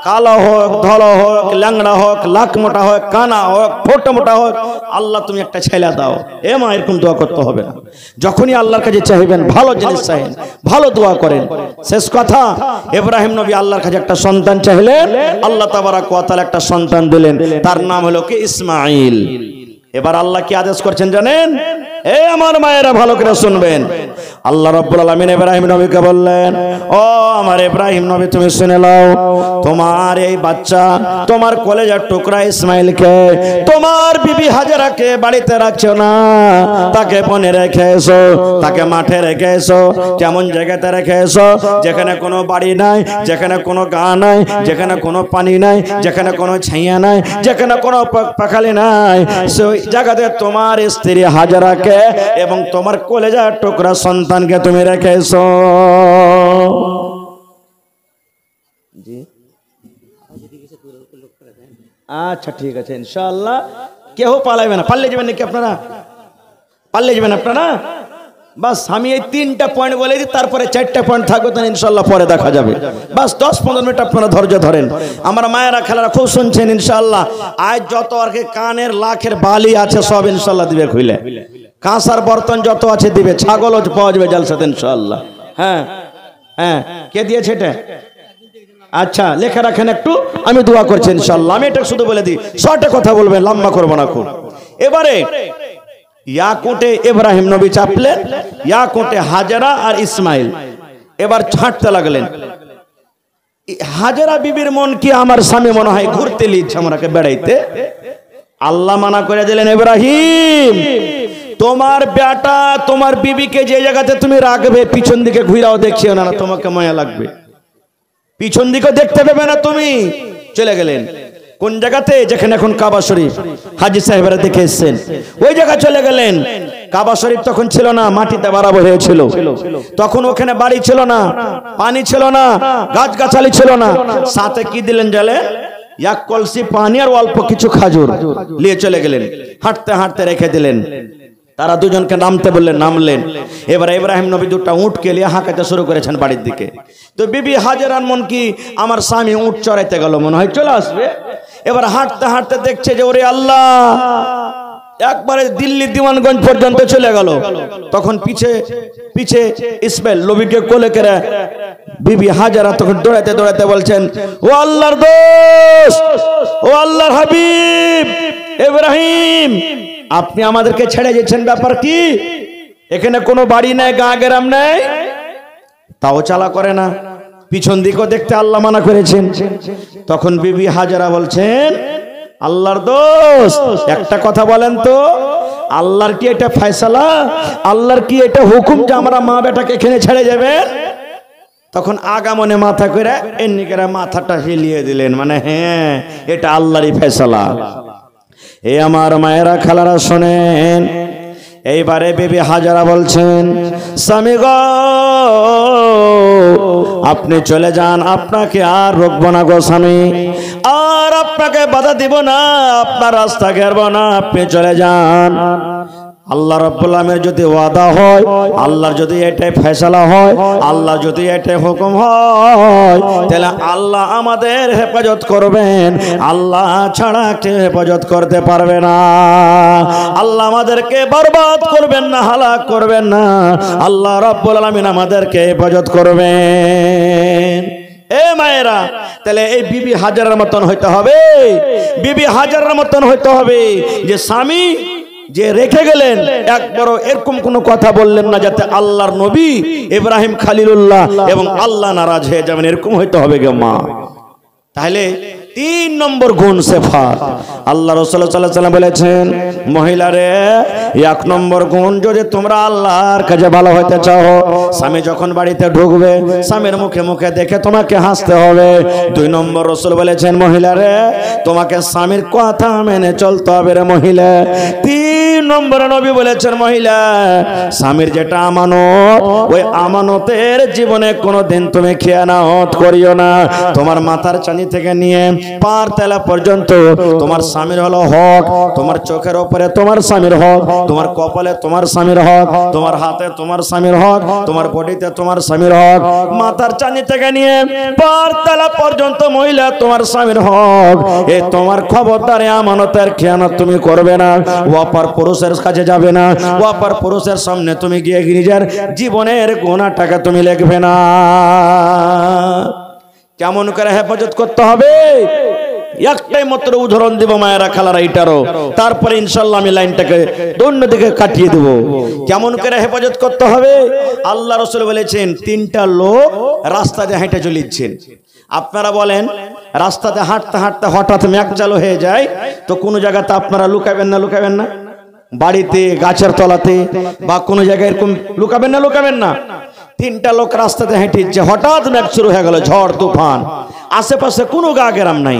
S1: কালো হোক, ধলো হোক, ল্যাংড়া হোক, লাখ মোটা হোক, কানা হোক, ফোঁটা মোটা হোক, আল্লাহ তুমি একটা ছেলে দাও। এ মা, এরকম দোয়া করতে হবে না। যখনই আল্লাহর কাছে চাইবেন, ভালো জিনিস চাইবেন, ভালো দোয়া করেন। শেষ কথা, ইব্রাহিম নবী আল্লাহর কাছে একটা সন্তান চাইলেন, আল্লাহ তাবারাক ওয়া তাআলা একটা সন্তান দিলেন, তার নাম হলো কি ইসমাঈল। এবার আল্লাহ কি আদেশ করছেন জানেন? এ আমার মায়েরা ভালো করে শুনবেন, আল্লাহ রাব্বুল আলামিন ইব্রাহিম নবীকে বললেন, ও আমার ইব্রাহিম নবী তুমি শুনে নাও, তোমার এই বাচ্চা, তোমার কলেজার টুকরা ইসমাইলকে তোমার বিবি হাজেরাকে বাড়িতে রাখছো না, তাকে বনে রেখে এসো, তাকে মাঠে রেখে এসো। কেমন জায়গাতে রেখে এসো? যেখানে কোনো বাড়ি নাই, যেখানে কোনো গা নাই, যেখানে কোনো পানি নাই, যেখানে কোনো ছাইয়া নাই, যেখানে কোনো পাখালি নাই, সেই জায়গাতে তোমার স্ত্রী হাজেরাকে এবং তোমার কলেজার টুকরা সন্তানকে তুমি রেখে এসো। আচ্ছা ঠিক আছে, ইনশাআল্লাহ কেউ পালাইবে না। পাল্লে যাবেন নাকি আপনারা? পাল্লে যাবেন আপনারা? বাস আমি এই 3টা পয়েন্ট বলে দিই, তারপরে 4টা পয়েন্ট থাকবে, তো ইনশাআল্লাহ পরে দেখা যাবে। বাস 10-15 মিনিট আপনারা ধৈর্য ধরেন। আমার মায়েরা খেলারা খুব শুনছেন ইনশাআল্লাহ। আজ যত আর কি কানের লাখের বালি আছে সব ইনশাআল্লাহ দিবে খুলে, কাঁসার বর্তন যত আছে দিবে, ছাগলও পাওয়া যাবে জালসাতে ইনশাআল্লাহ। হ্যাঁ হ্যাঁ, কে দিয়েছে এটা? আচ্ছা লেখা রাখেন একটু, আমি দোয়া করছি ইনশাআল্লাহ। আমি এটা শুধু বলে দিই, শর্টে কথা বলবেন, লম্বা করবো না খুব। এবারে ইয়াকুটে ইব্রাহিম নবী চাপলেন, ইয়াকুটে হাজেরা আর ইসমাইল এবার ছাঁটতে লাগলেন। হাজেরা বিবির মন কি, আমার স্বামী মনে হয় ঘুরতে লিচ্ছে আমাকে বেড়াইতে। আল্লাহ মানা করে দিলেন, ইব্রাহিম তোমার বেটা তোমার বিবিকে যে জায়গাতে তুমি রাখবে, পিছন দিকে ঘুরাও দেখিও না, তোমাকে মায়া লাগবে, পিছন দিকে দেখতে পাবে না তুমি। চলে গেলেন কোন জায়গাতে? যেখানে এখন কাবা শরীফ, হাজী সাহেবরা দেখে এসেছেন, ওই জায়গা চলে গেলেন। কাবা শরীফ তখন ছিল না, মাটিতে বাড়াবো হয়েছিল, তখন ওখানে বাড়ি ছিল না, পানি ছিল না, গাছগাছালি ছিল না। সাথে কি দিলেন জানেন? 3 হাজার টাকা দিলেন। 3 হাজার টাকা দিয়ে এক কলসি পানি আর অল্প কিছু খাজুর নিয়ে চলে গেলেন, হাঁটতে হাঁটতে রেখে দিলেন। তারা দুজনকে নামতে বললেন, নামলেন। এবার ইব্রাহিম নবী দুটা উটকে নিয়ে হাঁকাতে শুরু করেছেন বাড়ির দিকে। তো বিবি হাজেরার মন কি, আমার স্বামী উট চড়াইতে গেল, মনে হয় চলে আসবে। এবার হাঁটতে হাঁটতে দেখছে যে ওরে আল্লাহ, একবারে দিল্লি দিওয়ানগঞ্জ পর্যন্ত চলে গেল। তখন পিছে পিছে ইসমাইল নবীকে কোলে করে বিবি হাজেরা তখন দৌড়াতে দৌড়াতে বলছেন, ও আল্লাহর দোস্ত, ও আল্লাহর হাবিব ইব্রাহিম, আপনি আমাদেরকে ছেড়ে যাচ্ছেন, ব্যাপার কি? এখানে কোনো বাড়ি নাই, গা গ্রাম নাই, তাও চালা করে না, পিছন দিকেও দেখতে আল্লাহ মানা করেছেন। তখন বিবি হাজেরা বলছেন, আল্লাহর দোস্ত একটা কথা বলেন তো, আল্লাহর কি এটা ফয়সালা, আল্লাহর কি এটা হুকুম যে আমরা মা বেটাকে এখানে ছেড়ে যাবেন? তখন আগামনে মাথা করে এমনি করে মাথাটা হিলিয়ে দিলেন, মানে হ্যাঁ এটা আল্লাহরই ফয়সালা। এ আমার মায়েরা খালারা শোনেন, এইবারে বিবি হাজেরা বলছেন, স্বামী গো আপনি চলে যান, আপনাকে আর রোকবো না গো স্বামী, আর আপনাকে বাধা দিব না, আপনার রাস্তা ঘেরবো না, আপনি চলে যান। আল্লাহ রাব্বুল আলামিনের যদি ওয়াদা হয়, আল্লাহর যদি এটাই ফয়সালা হয়, আল্লাহ যদি এটাই হুকুম হয়, তাহলে আল্লাহ আমাদের হেফাজত করবেন, আল্লাহ ছাড়া কেউ হেফাজত করতে পারবে না। আল্লাহ আমাদেরকে বরবাদ করবেন না, হালাক করবেন না, আল্লাহ রাব্বুল আলামিন আমাদেরকে হেফাজত করবেন। এ মায়েরা, তাহলে এই বিবি হাজেরার মতন হইতে হবে, বিবি হাজেরার মতন হইতে হবে যে স্বামী যে রেখে গেলেন একবারও এরকম কোনো কথা বললেন না যাতে আল্লাহর নবী ইব্রাহিম খলিলুল্লাহ এবং আল্লাহ নারাজ হয়ে যাবেন, এরকম হইতে হবে গো মা। তাহলে 3 নম্বর গুণ সিফাত। আল্লাহ রাসূল সাল্লাল্লাহু আলাইহি ওয়াসাল্লাম বলেছেন, মহিলারে 1 নম্বর গুণ, যদি তোমরা আল্লাহর কাছে ভালো হতে চাও, স্বামী যখন বাড়িতে ঢুকবে স্বামীর মুখে মুখে দেখে তোমাকে হাসতে হবে। 2 নম্বর রাসূল বলেছেন, মহিলারে তোমাকে স্বামীর কথা মেনে চলতে হবে রে মহিলা। 3 নম্বরে নবী বলেছেন, মহিলা স্বামীর যেটা আমানত, ওই আমানতের জীবনে কোনোদিন তুমি খেয়ানত করিও না। তোমার মাথার চানি থেকে নিয়ে পার তেলা পর্যন্ত তোমার স্বামীর হলো হক, তোমার চোখের উপরে তোমার স্বামীর হক, তোমার কপালে তোমার স্বামীর হক, তোমার হাতে তোমার স্বামীর হক, তোমার বডিতে তোমার স্বামীর হক, মাথার চানি থেকে নিয়ে পার তেলা পর্যন্ত মহিলা তোমার স্বামীর হক। এই তোমার খবরদার আমানতের খেয়ানত তুমি করবে না, অপর পুরুষের কাছে যাবে না, অপর পুরুষের সামনে তুমি গিয়ে নিজের জীবনের গুনাহটাকে তুমি লিখবে না। কেমন করে হেফাজত করতে হবে একটাই মাত্র উদাহরণ দেব মায়েরা খালারা এইটারও, তারপরে ইনশাআল্লাহ আমি লাইনটাকে অন্যদিকে কাটিয়ে দেব। কেমন করে হেফাজত করতে হবে? আল্লাহ রাসূল বলেছেন, 3টা লোক রাস্তাতে হেঁটে চলেছেন। আপনারা বলেন রাস্তাতে হাঁটতে হাঁটতে হঠাৎ মেঘ চালু হয়ে যায়, তো কোনো জায়গাতে আপনারা লুকাবেন না? লুকাবেন না? বাড়িতে, গাছের তলাতে বা কোনো জায়গায় এরকম লুকাবেন না? লুকাবেন না? 3টা লোক রাস্তাতে হেঁটেছে, হঠাৎ মেঘ শুরু হয়ে গেল, ঝড় তুফান, আশেপাশে কোনো গা গ্রাম নাই।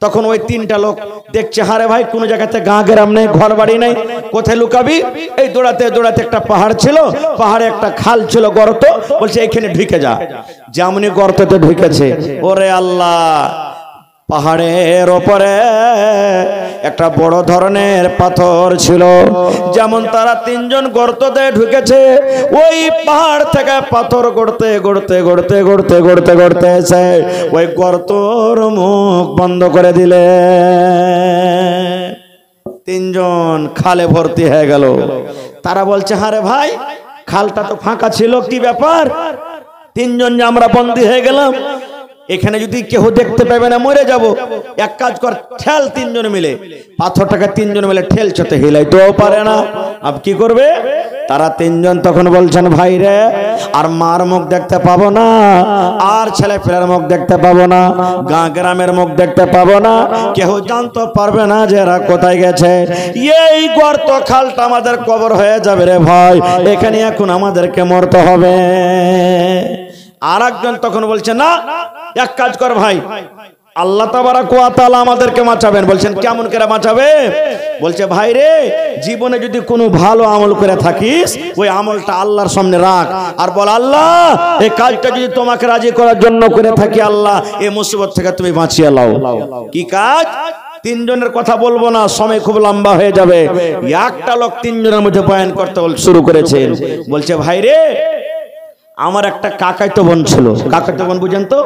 S1: তখন ওই 3টা লোক দেখছে, হারে ভাই কোনো জায়গাতে গা গ্রাম নেই, ঘর বাড়ি নেই, কোথায় লুকাবি? এই দৌড়াতে দৌড়াতে একটা পাহাড় ছিল, পাহাড়ে একটা খাল ছিল, গর্ত, বলছে এখানে ঢুকে যা। যেমনি গর্ততে ঢুকেছে, ওরে আল্লাহ, পাহাড়ের ওপরে একটা বড় ধরনের পাথর ছিল। যেমন তারা 3জন গর্ততে ঢুকেছে, ওই পাহাড় থেকে পাথর গড়তে গড়তে গড়তে গড়তে গড়তে গড়তে এসে ওই গর্তর মুখ বন্ধ করে দিলে। 3জন খালে ভর্তি হয়ে গেল। তারা বলছে, হারে ভাই খালটা তো ফাঁকা ছিল, কি ব্যাপার? 3জন যে আমরা বন্দী হয়ে গেলাম, এখানে যদি কেউ দেখতে পাবে না, মরে যাব। এক কাজ কর, ঠেল। 3জন মিলে পাথরটাকে 3জন মিলে ঠেলছে, তো হিলাইতেও পারে না। আব কি করবে? তারা 3জন তখন বলছেন, ভাই রে আর মার মুখ দেখতে পাবো না, আর ছেলে পেলের মুখ দেখতে পাবো না, গাঁ গ্রামের মুখ দেখতে পাবো না, কেউ জানতে পারবে না যে এরা কোথায় গেছে। এই গর্ত খালটা আমাদের কবর হয়ে যাবে রে ভাই, এখানে এখন আমাদেরকে মরতে হবে। আর একজন তখন বলছে, না এক কাজ কর ভাই, আল্লাহ তাবারাক ওয়া তাআলা আমাদেরকে বাঁচাবেন। বলছেন কেমন করে বাঁচাবে? বলছে ভাই রে, জীবনে যদি কোনো ভালো আমল করে থাকিস ওই আমলটা আল্লাহর সামনে রাখ আর বল, আল্লাহ এই কাজটা যদি তোমাকে রাজি করার জন্য করে থাকি, আল্লাহ এই মুসিবত থেকে তুমি বাঁচিয়ে নাও। কি কাজ? তিনজনের কথা বলবো না, সময় খুব লম্বা হয়ে যাবে। একটা লোক তিনজনের মধ্যে বয়ান করতে শুরু করেছেন। বলছে ভাই রে, আমার একটা কাকাইতো বোন ছিল। কাকাইতো বোন বুঝেন তো?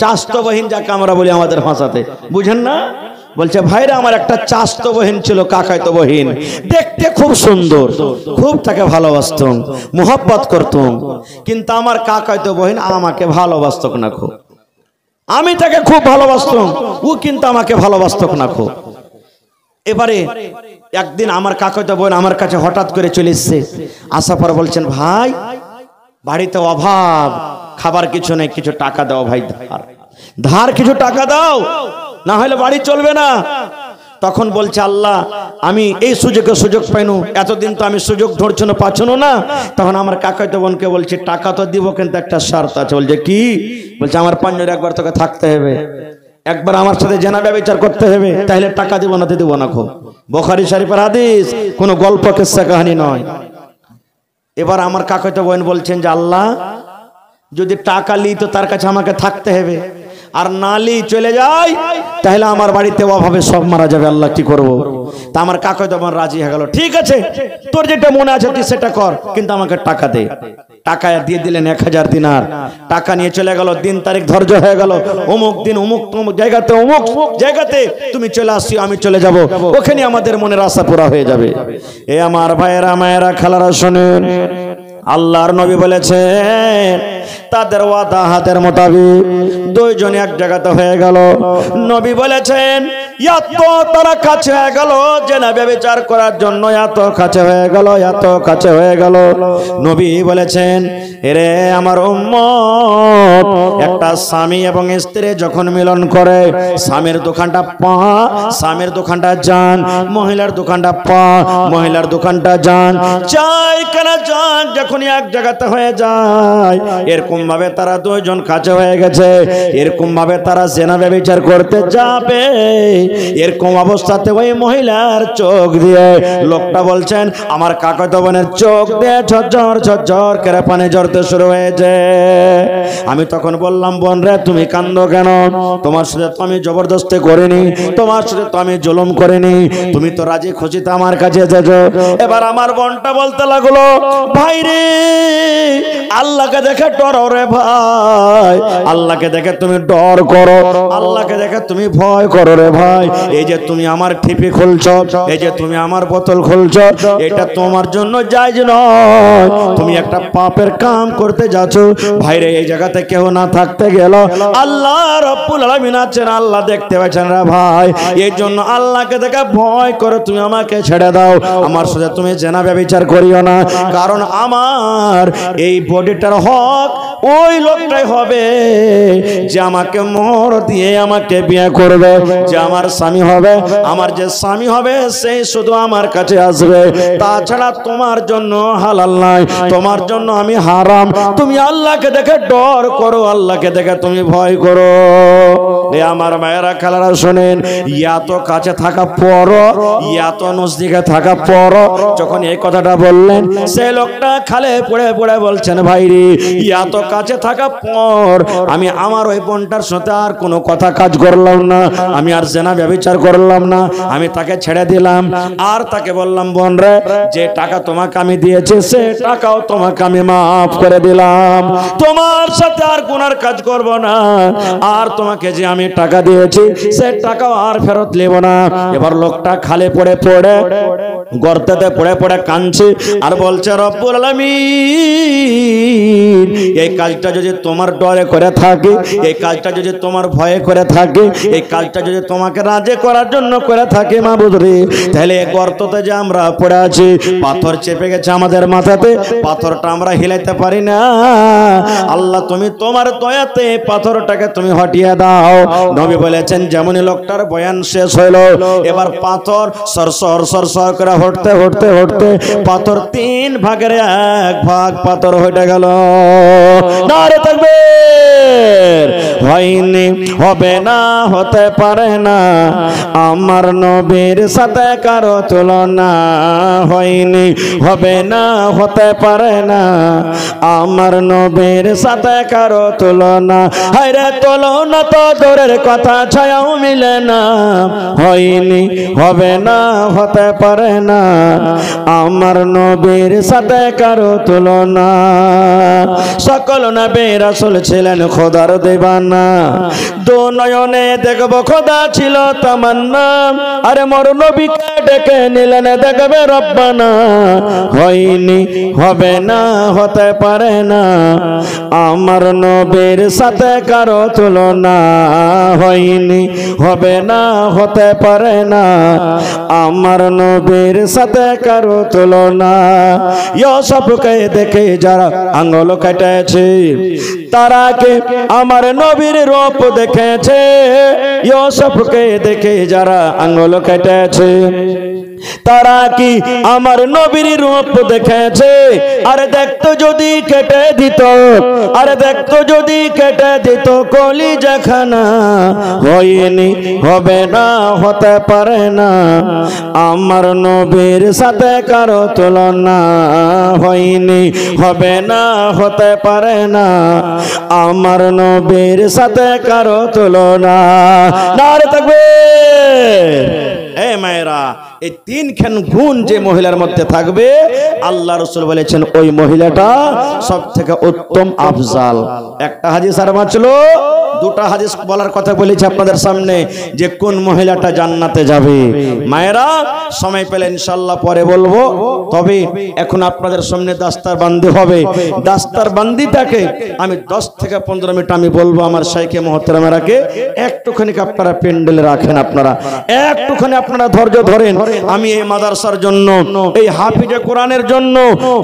S1: চাস্তো বহিন যাকে আমরা বলি আমাদের ভাষাতে, বুঝেন না? বলছে ভাইরা, আমার একটা চাস্তো বহিন ছিল, কাকাইতো বহিন, দেখতে খুব সুন্দর, খুব তাকে ভালোবাসতাম, মোহব্বত করতাম, কিন্তু আমার কাকাইতো বহিন আমাকে ভালোবাসত না খুব। আমি তাকে খুব ভালোবাসতাম, ও কিন্তু আমাকে ভালোবাসত না খুব। এবারে একদিন আমার কাকাইতো বোন আমার কাছে হঠাৎ করে চলে এসেছে। আসার পর বলছেন, ভাই বাড়িতে অভাব, খাবার কিছু নেই, কিছু টাকা দাও ভাই, ধার কিছু টাকা দাও, না হলে বাড়ি চলবে না। তখন বলছে, আল্লাহ আমি এই সুযোগ পাইনু, এতদিন তো আমি সুযোগ ধরছনো পাচ্ছনো না। তখন আমার কাকাইতো বোনকে বলছে, টাকা তো দিব, কিন্তু একটা শর্ত আছে। বলছে কি? বলছে আমার পাঞ্জরে একবার তোকে থাকতে হবে, একবার আমার সাথে জেনা ব্যভিচার করতে হবে, তাহলে টাকা দিব না, দিব না। খুব বুখারী শরীফের হাদিস, কোনো গল্প কিস্সা কাহিনী নয়। এবার আমার কাকাইতো বোন বলছেন যে, আল্লাহ যদি টাকা লি তো তার কাছে আমাকে থাকতে হবে, আর না লি চলে যাই তাহলে আমার বাড়িতে অভাবে সব মারা যাবে, আল্লাহ কি করব? তা আমার কাকাইতো বোন রাজি হয়ে গেল। ঠিক আছে, তোর যেটা মনে আছে তুই সেটা কর, কিন্তু আমাকে টাকা দে। টাকা দিয়ে দিলেন 1000 দিনার। টাকা নিয়ে চলে গেল। দিন তারিখ ধার্য হয়ে গেল, অমুক দিন অমুক জায়গাতে অমুক জায়গাতে তুমি চলে আসছি, আমি চলে যাব, ওখানে আমাদের মনের আশা পুরা হয়ে যাবে। এ আমার ভাইয়েরা, মায়েরা, খালারা শোনেন, আল্লাহর নবী বলেছেন তাদের ওয়াদা হাতের মোতাবেক দুইজন এক জায়গাতে হয়ে গেল। নবী বলেছেন এত তারা কাছে হয়ে গেল যে না ব্যভিচার করার জন্য, এত কাছে হয়ে গেল, এত কাছে হয়ে গেল। নবী বলেছেন, এরে আমার উম্মত, একটা স্বামী এবং স্ত্রী যখন মিলন করে, স্বামীর দোকানটা পা, স্বামীর দোকানটা যান, মহিলার দোকানটা পা, মহিলার দোকানটা যান, চাই কেন যান, যখনই এক জায়গাতে হয়ে যায়, এরকম ভাবে তারা দুইজন কাছে হয়ে গেছে, এরকম ভাবে তারা জেনা ব্যভিচার করতে যাবে। এরকম অবস্থাতে ওই মহিলার চোখ দিয়ে, লোকটা বলছেন আমার কাকাতো বোনের চোখ দিয়ে ঝরঝর ঝরঝর করে পানি ঝরতে শুরু হয়েছে। আমি তখন বললাম, বোন রে তুমি কান্দো কেন? তোমার সাথে তো আমি জবরদস্তি করিনি, তোমার সাথে তো আমি জুলুম করিনি, তুমি তো রাজি খুশিতে আমার কাছে এসেছো। এবার আমার বোনটা বলতে লাগলো, ভাই রে আল্লাহকে দেখে ডরো রে ভাই, আল্লাহকে দেখে তুমি ডর করো, আল্লাহকে দেখে তুমি ভয় করো রে ভাই। এই যে তুমি আমার ঠিপি খুলছো, এই যে তুমি আমার বোতল খুলছো, এটা তোমার জন্য জায়েজ নয়, তুমি একটা পাপের কাম করতে যাচ্ছ। ভাইরে এই জায়গাতে কেউ না থাকতে গেল, আল্লাহ রব্বুল আলামিন আছেন, আল্লাহ দেখতে পাচ্ছেন রে ভাই। এই জন্য আল্লাহকে দেখে ভয় করো, তুমি আমাকে ছেড়ে দাও, আমার সাথে তুমি জেনা ব্যভিচার করিও না, কারণ আমার এই বডিটার হক ওই লোকটাই হবে যে আমাকে মোহর দিয়ে আমাকে বিয়ে করবে, যে আমার স্বামী হবে। আমার যে স্বামী হবে সেই শুধু আমার কাছে আসবে, তাছাড়া তোমার জন্য হালাল নাই, তোমার জন্য আমি হারাম। তুমি আল্লাহকে দেখে ডর করো, আল্লাহকে দেখে তুমি ভয় করো। আমার মায়েরা খালারা শোনেন, এত কাছে থাকা পর, এত নজদিকে থাকা পর যখন এই কথাটা বললেন, সে লোকটা খালে পড়ে পড়ে বলছেন, ভাই রে এত কাছে থাকা পর আমি আমার ওই বোনটার সাথে আর কোনো কথা কাজ করলাম না, আমি আর জেনা ব্যভিচার করলাম না, আমি তাকে ছেড়ে দিলাম। আর তাকে বললাম, বোন রে যে টাকা তোমাকে আমি দিয়েছি সে টাকাও তোমাকে আমি মাফ করে দিলাম, তোমার সাথে আর গুনার কাজ করব না, আর তোমাকে যে আমি টাকা দিয়েছি সে টাকাও আর ফেরত নেব না। এবার লোকটা খালে পড়ে পড়ে গর্তেতে পড়ে পড়ে কাঁদছে আর বলছে, রব্বুল আলামিন এই কাজটা যদি তোমার ডরে করে থাকে, এই কাজটা যদি তোমার ভয়ে করে থাকে, এই কাজটা যদি তোমাকে রাজি করার জন্য করে থাকে মাবুদ রে, তাহলে এই গর্ততে যে আমরা পড়ে আছি, পাথর চেপে গেছে আমাদের মাথাতে, পাথরটা আমরা হিলাইতে পারি না, আল্লাহ তুমি তোমার দয়াতে পাথরটাকে তুমি হটিয়ে দাও। নবী বলেছেন যেমনই লোকটার বয়ান শেষ হইল এবার পাথর সরসর সরসর করে হটতে হটতে হটতে পাথর 3 ভাগের 1 ভাগ পাথর হয়ে গেল। নারে তাকবীর। হয়নি, হবে না, হতে পারে না আমার নবীর সাথে কারো তুলনা। হয়নি, হবে না, হতে পারে না আমার নবীর সাথে কারো তুলনা। হায়রে তুলনা তো দূরের কথা, ছায়াও মিলে না। হয়নি, হবে না, হতে পারে না আমার নবীর সাথে কারো তুলনা। সকল নবী রাসূল ছিলেন খোদার দিবানা, দু নয়নে দেখব খোদা ছিল তামান্না। আরে মোর নবীকে ডেকে নিলেন দেখবে রব্বানা। হয়নি, হবে না, হতে পারে না আমার নবীর সাথে কারো তুলনা। হয়নি, হবে না, হতে পারে না আমার নবীর সাথে কারো তুলনা। ইউসুফকে দেখে যারা আঙ্গুল কেটেছে তারা কে আমার নবীর রূপ দেখেছে। ইউসুফকে দেখে যারা আঙ্গুল কেটেছে তারা কি আমার নবীর রূপ দেখেছে। আরে দেখতো যদি কেটে দিত, আরে দেখতো যদি কেটে দিত কলিজাখানা। হয়নি, হবে না, হতে পারে না আমার নবীর সাথে কারো তুলনা। হয়নি, হবে না, হতে পারে না আমার নবীর সাথে কারো তুলনা। নারে তাকবীর। এ মায়েরা, এই 3খান গুণ যে মহিলার মধ্যে থাকবে আল্লাহ রাসূল বলেছেন ওই মহিলাটা সবথেকে উত্তম আফজাল। একটা হাদিস আর বাঁচলো, 2টা হাদিস বলার কথা বলেছি আপনাদের সামনে যে কোন মহিলাটা জান্নাতে যাবে। মায়েরা, সময় পেলে ইনশাআল্লাহ পরে বলবো, তবে এখন আপনাদের সামনে দাস্তারবান্দি হবে। দাস্তারবান্দিটাকে আমি 10 থেকে 15 মিনিট আমি বলবো আমার শাইখে মুহতারামাকে। একটুখানি আপনারা পেন্ডেলে রাখেন, আপনারা একটুখানি আপনারা ধৈর্য ধরেন। আমি এই মাদ্রাসার জন্য, এই হাফিজে কোরআনের জন্য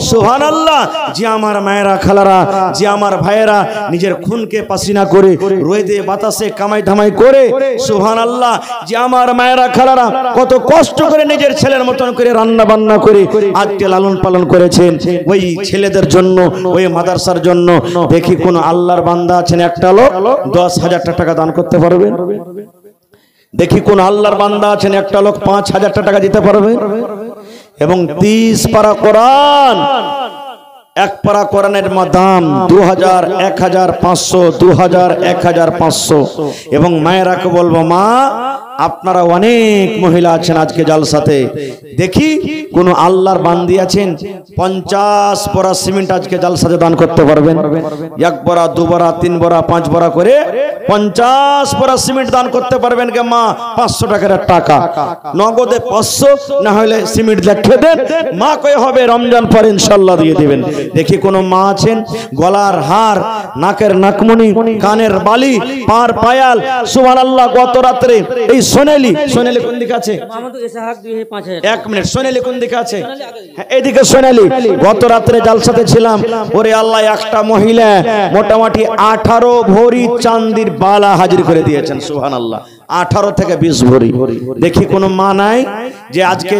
S1: সুবহানাল্লাহ, যে আমার মায়েরা খালারা, যে আমার ভাইয়েরা নিজের খুনকে পাসিনা করে রোদে বাতাসে কামাই ধামাই করে, সুবহানাল্লাহ, যে আমার মায়েরা খালারা কত কষ্ট করে নিজের ছেলের মতন করে রান্না বান্না করে আজকে লালন পালন করেছেন, ওই ছেলেদের জন্য, ওই মাদ্রাসার জন্য দেখি কোন আল্লাহর বান্দা আছেন একটা লোক 10,000 টাকা দান করতে পারবেন? দেখি কোন আল্লাহর বান্দা আছেন একটা লোক 5,000 টাকা দিতে পারবে? এবং 30 পারা কোরআন, এক পারা কোরআনের দাম 2000, 1500, 2000, 1500। এবং মায়েরাকে বলবো, মা আপনারা অনেক মহিলা আছেন আজকে জালসাতে, দেখি কোন আল্লাহর বান্দি আছেন 50 বড়া সিমেন্ট আজকে জালসাতে দান করতে পারবেন? 1 বড়া, 2 বড়া, 3 বড়া, 5 বড়া করে 50 বড়া সিমেন্ট দান করতে পারবেন কে মা? 500 টাকার টাকা নগদে 500, না হলে সিমেন্ট লিখে দেন, মা কয়ে হবে রমজান পর ইনশাআল্লাহ দিয়ে দিবেন। দেখি কোন মা আছেন গলার হার, নাকের নাকমণি, কানের বালি, পার পায়াল, সুবহানাল্লাহ, গত রাতে এই সোনালি, সোনালি কোন দিকে আছে? 1 মিনিট, সোনালি কোন দিকে আছে? এইদিকে সোনালি। গত রাতে জালসাতে ছিলাম, ওরে আল্লাহ, একটা মহিলা মোটামুটি 18 ভরি চাঁদির বালা হাজির করে দিয়েছেন, সুবহানাল্লাহ, 18 থেকে 20 ভরি। দেখি কোন মা নাই যে আজকে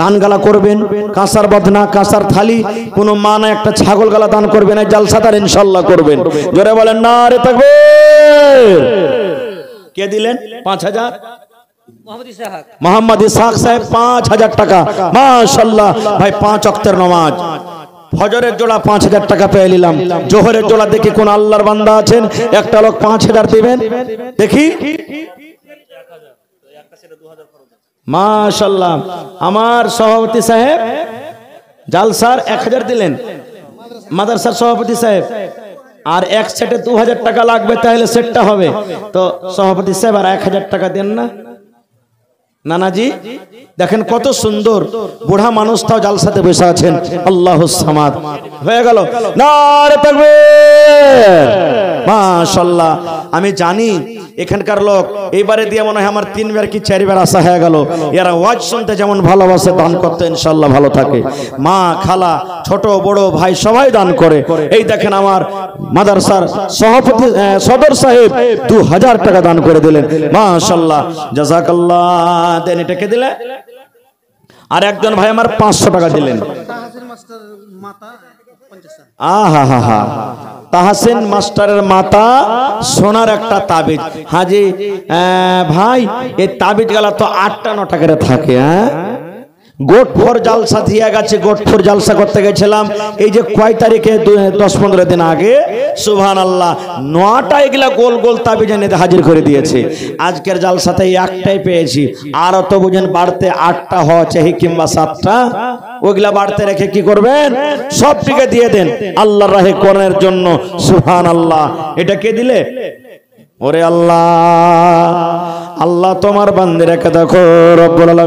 S1: দান গালা করবেন, কাঁসার বদনা, কাঁসার থালি, কোন মা না একটা ছাগল গালা দান করবেন, এই জালসাদার ইনশাআল্লাহ করবেন। জোরে বলেন নারে তাকবীর। কে দিলেন 5000? মোহাম্মদ ইসহাক সাহেব 5000 টাকা, মাশাআল্লাহ ভাই। 5 ওয়াক্তের নামাজ, ফজরের জোড়া 5000 টাকা পেয়ে নিলাম। জোহরের জোড়া দেখি কোন আল্লাহর বান্দা আছেন একটা লোক 5000 দিবেন? দেখি, মাশাআল্লাহ। আমার সভাপতি সাহেব জালসার 1000 দিলেন, মাদ্রাসার সভাপতি সাহেব। আর এক সেটে 2000 টাকা লাগবে, তাহলে সেটটা হবে তো সভাপতি সাহেব আর 1000 টাকা দেন না? নানাজি দেখেন কত সুন্দর বুড়া মানুষটাও জালসাতে বসে আছেন। আল্লাহুস সামাদ হয়ে গেল, নারে তাকবীর, মাশাআল্লাহ। আমি জানি এখানকার লোক এইবারে দিয়ে মনে হয় আমার 3 বার কি 4 বার আসা হয়ে গেল। এরা ওয়াজ শুনতে যেমন ভালোবাসে, দান করতে ইনশাআল্লাহ ভালো থাকে। মা, খালা, ছোট বড় ভাই সবাই দান করে। এই দেখেন আমার মাদ্রাসার সভাপতি সদর সাহেব 2000 টাকা দান করে দিলেন, মাশাআল্লাহ, জাযাকাল্লাহ। দেন এটাকে দিলে আর একজন ভাই আমার 500 টাকা দিলেন। আহা, তাহসিন মাস্টারের মাথা সোনার একটা তাবিজ। হাজি ভাই এই তাবিজ গালা তো 8টা-9টা করে থাকে। গোটফোর জালসা দিয়ে গেছে, গোটফোর জালসা করতে গেছিলাম এই যে কয় তারিখে 10-15 দিন আগে, সুবহানাল্লাহ, 9টা এগুলা গোল গোল তাবিজ এনে হাজির করে দিয়েছে। আজকের জালসাতে একটাই পেয়েছি, আর তো বুঝেন বাড়তে 8টা হওয়া চাই কিংবা 7টা, ওগুলা বাড়তে রেখে কি করবেন, সবটিকে দিয়ে দেন আল্লাহর রাহে কোরআনের জন্য। সুবহানাল্লাহ। এটা কে দিলে? ওরে আল্লাহ, আল্লাহ তোমার বান্দিরাকে দেখো রব্বুল আলামিন।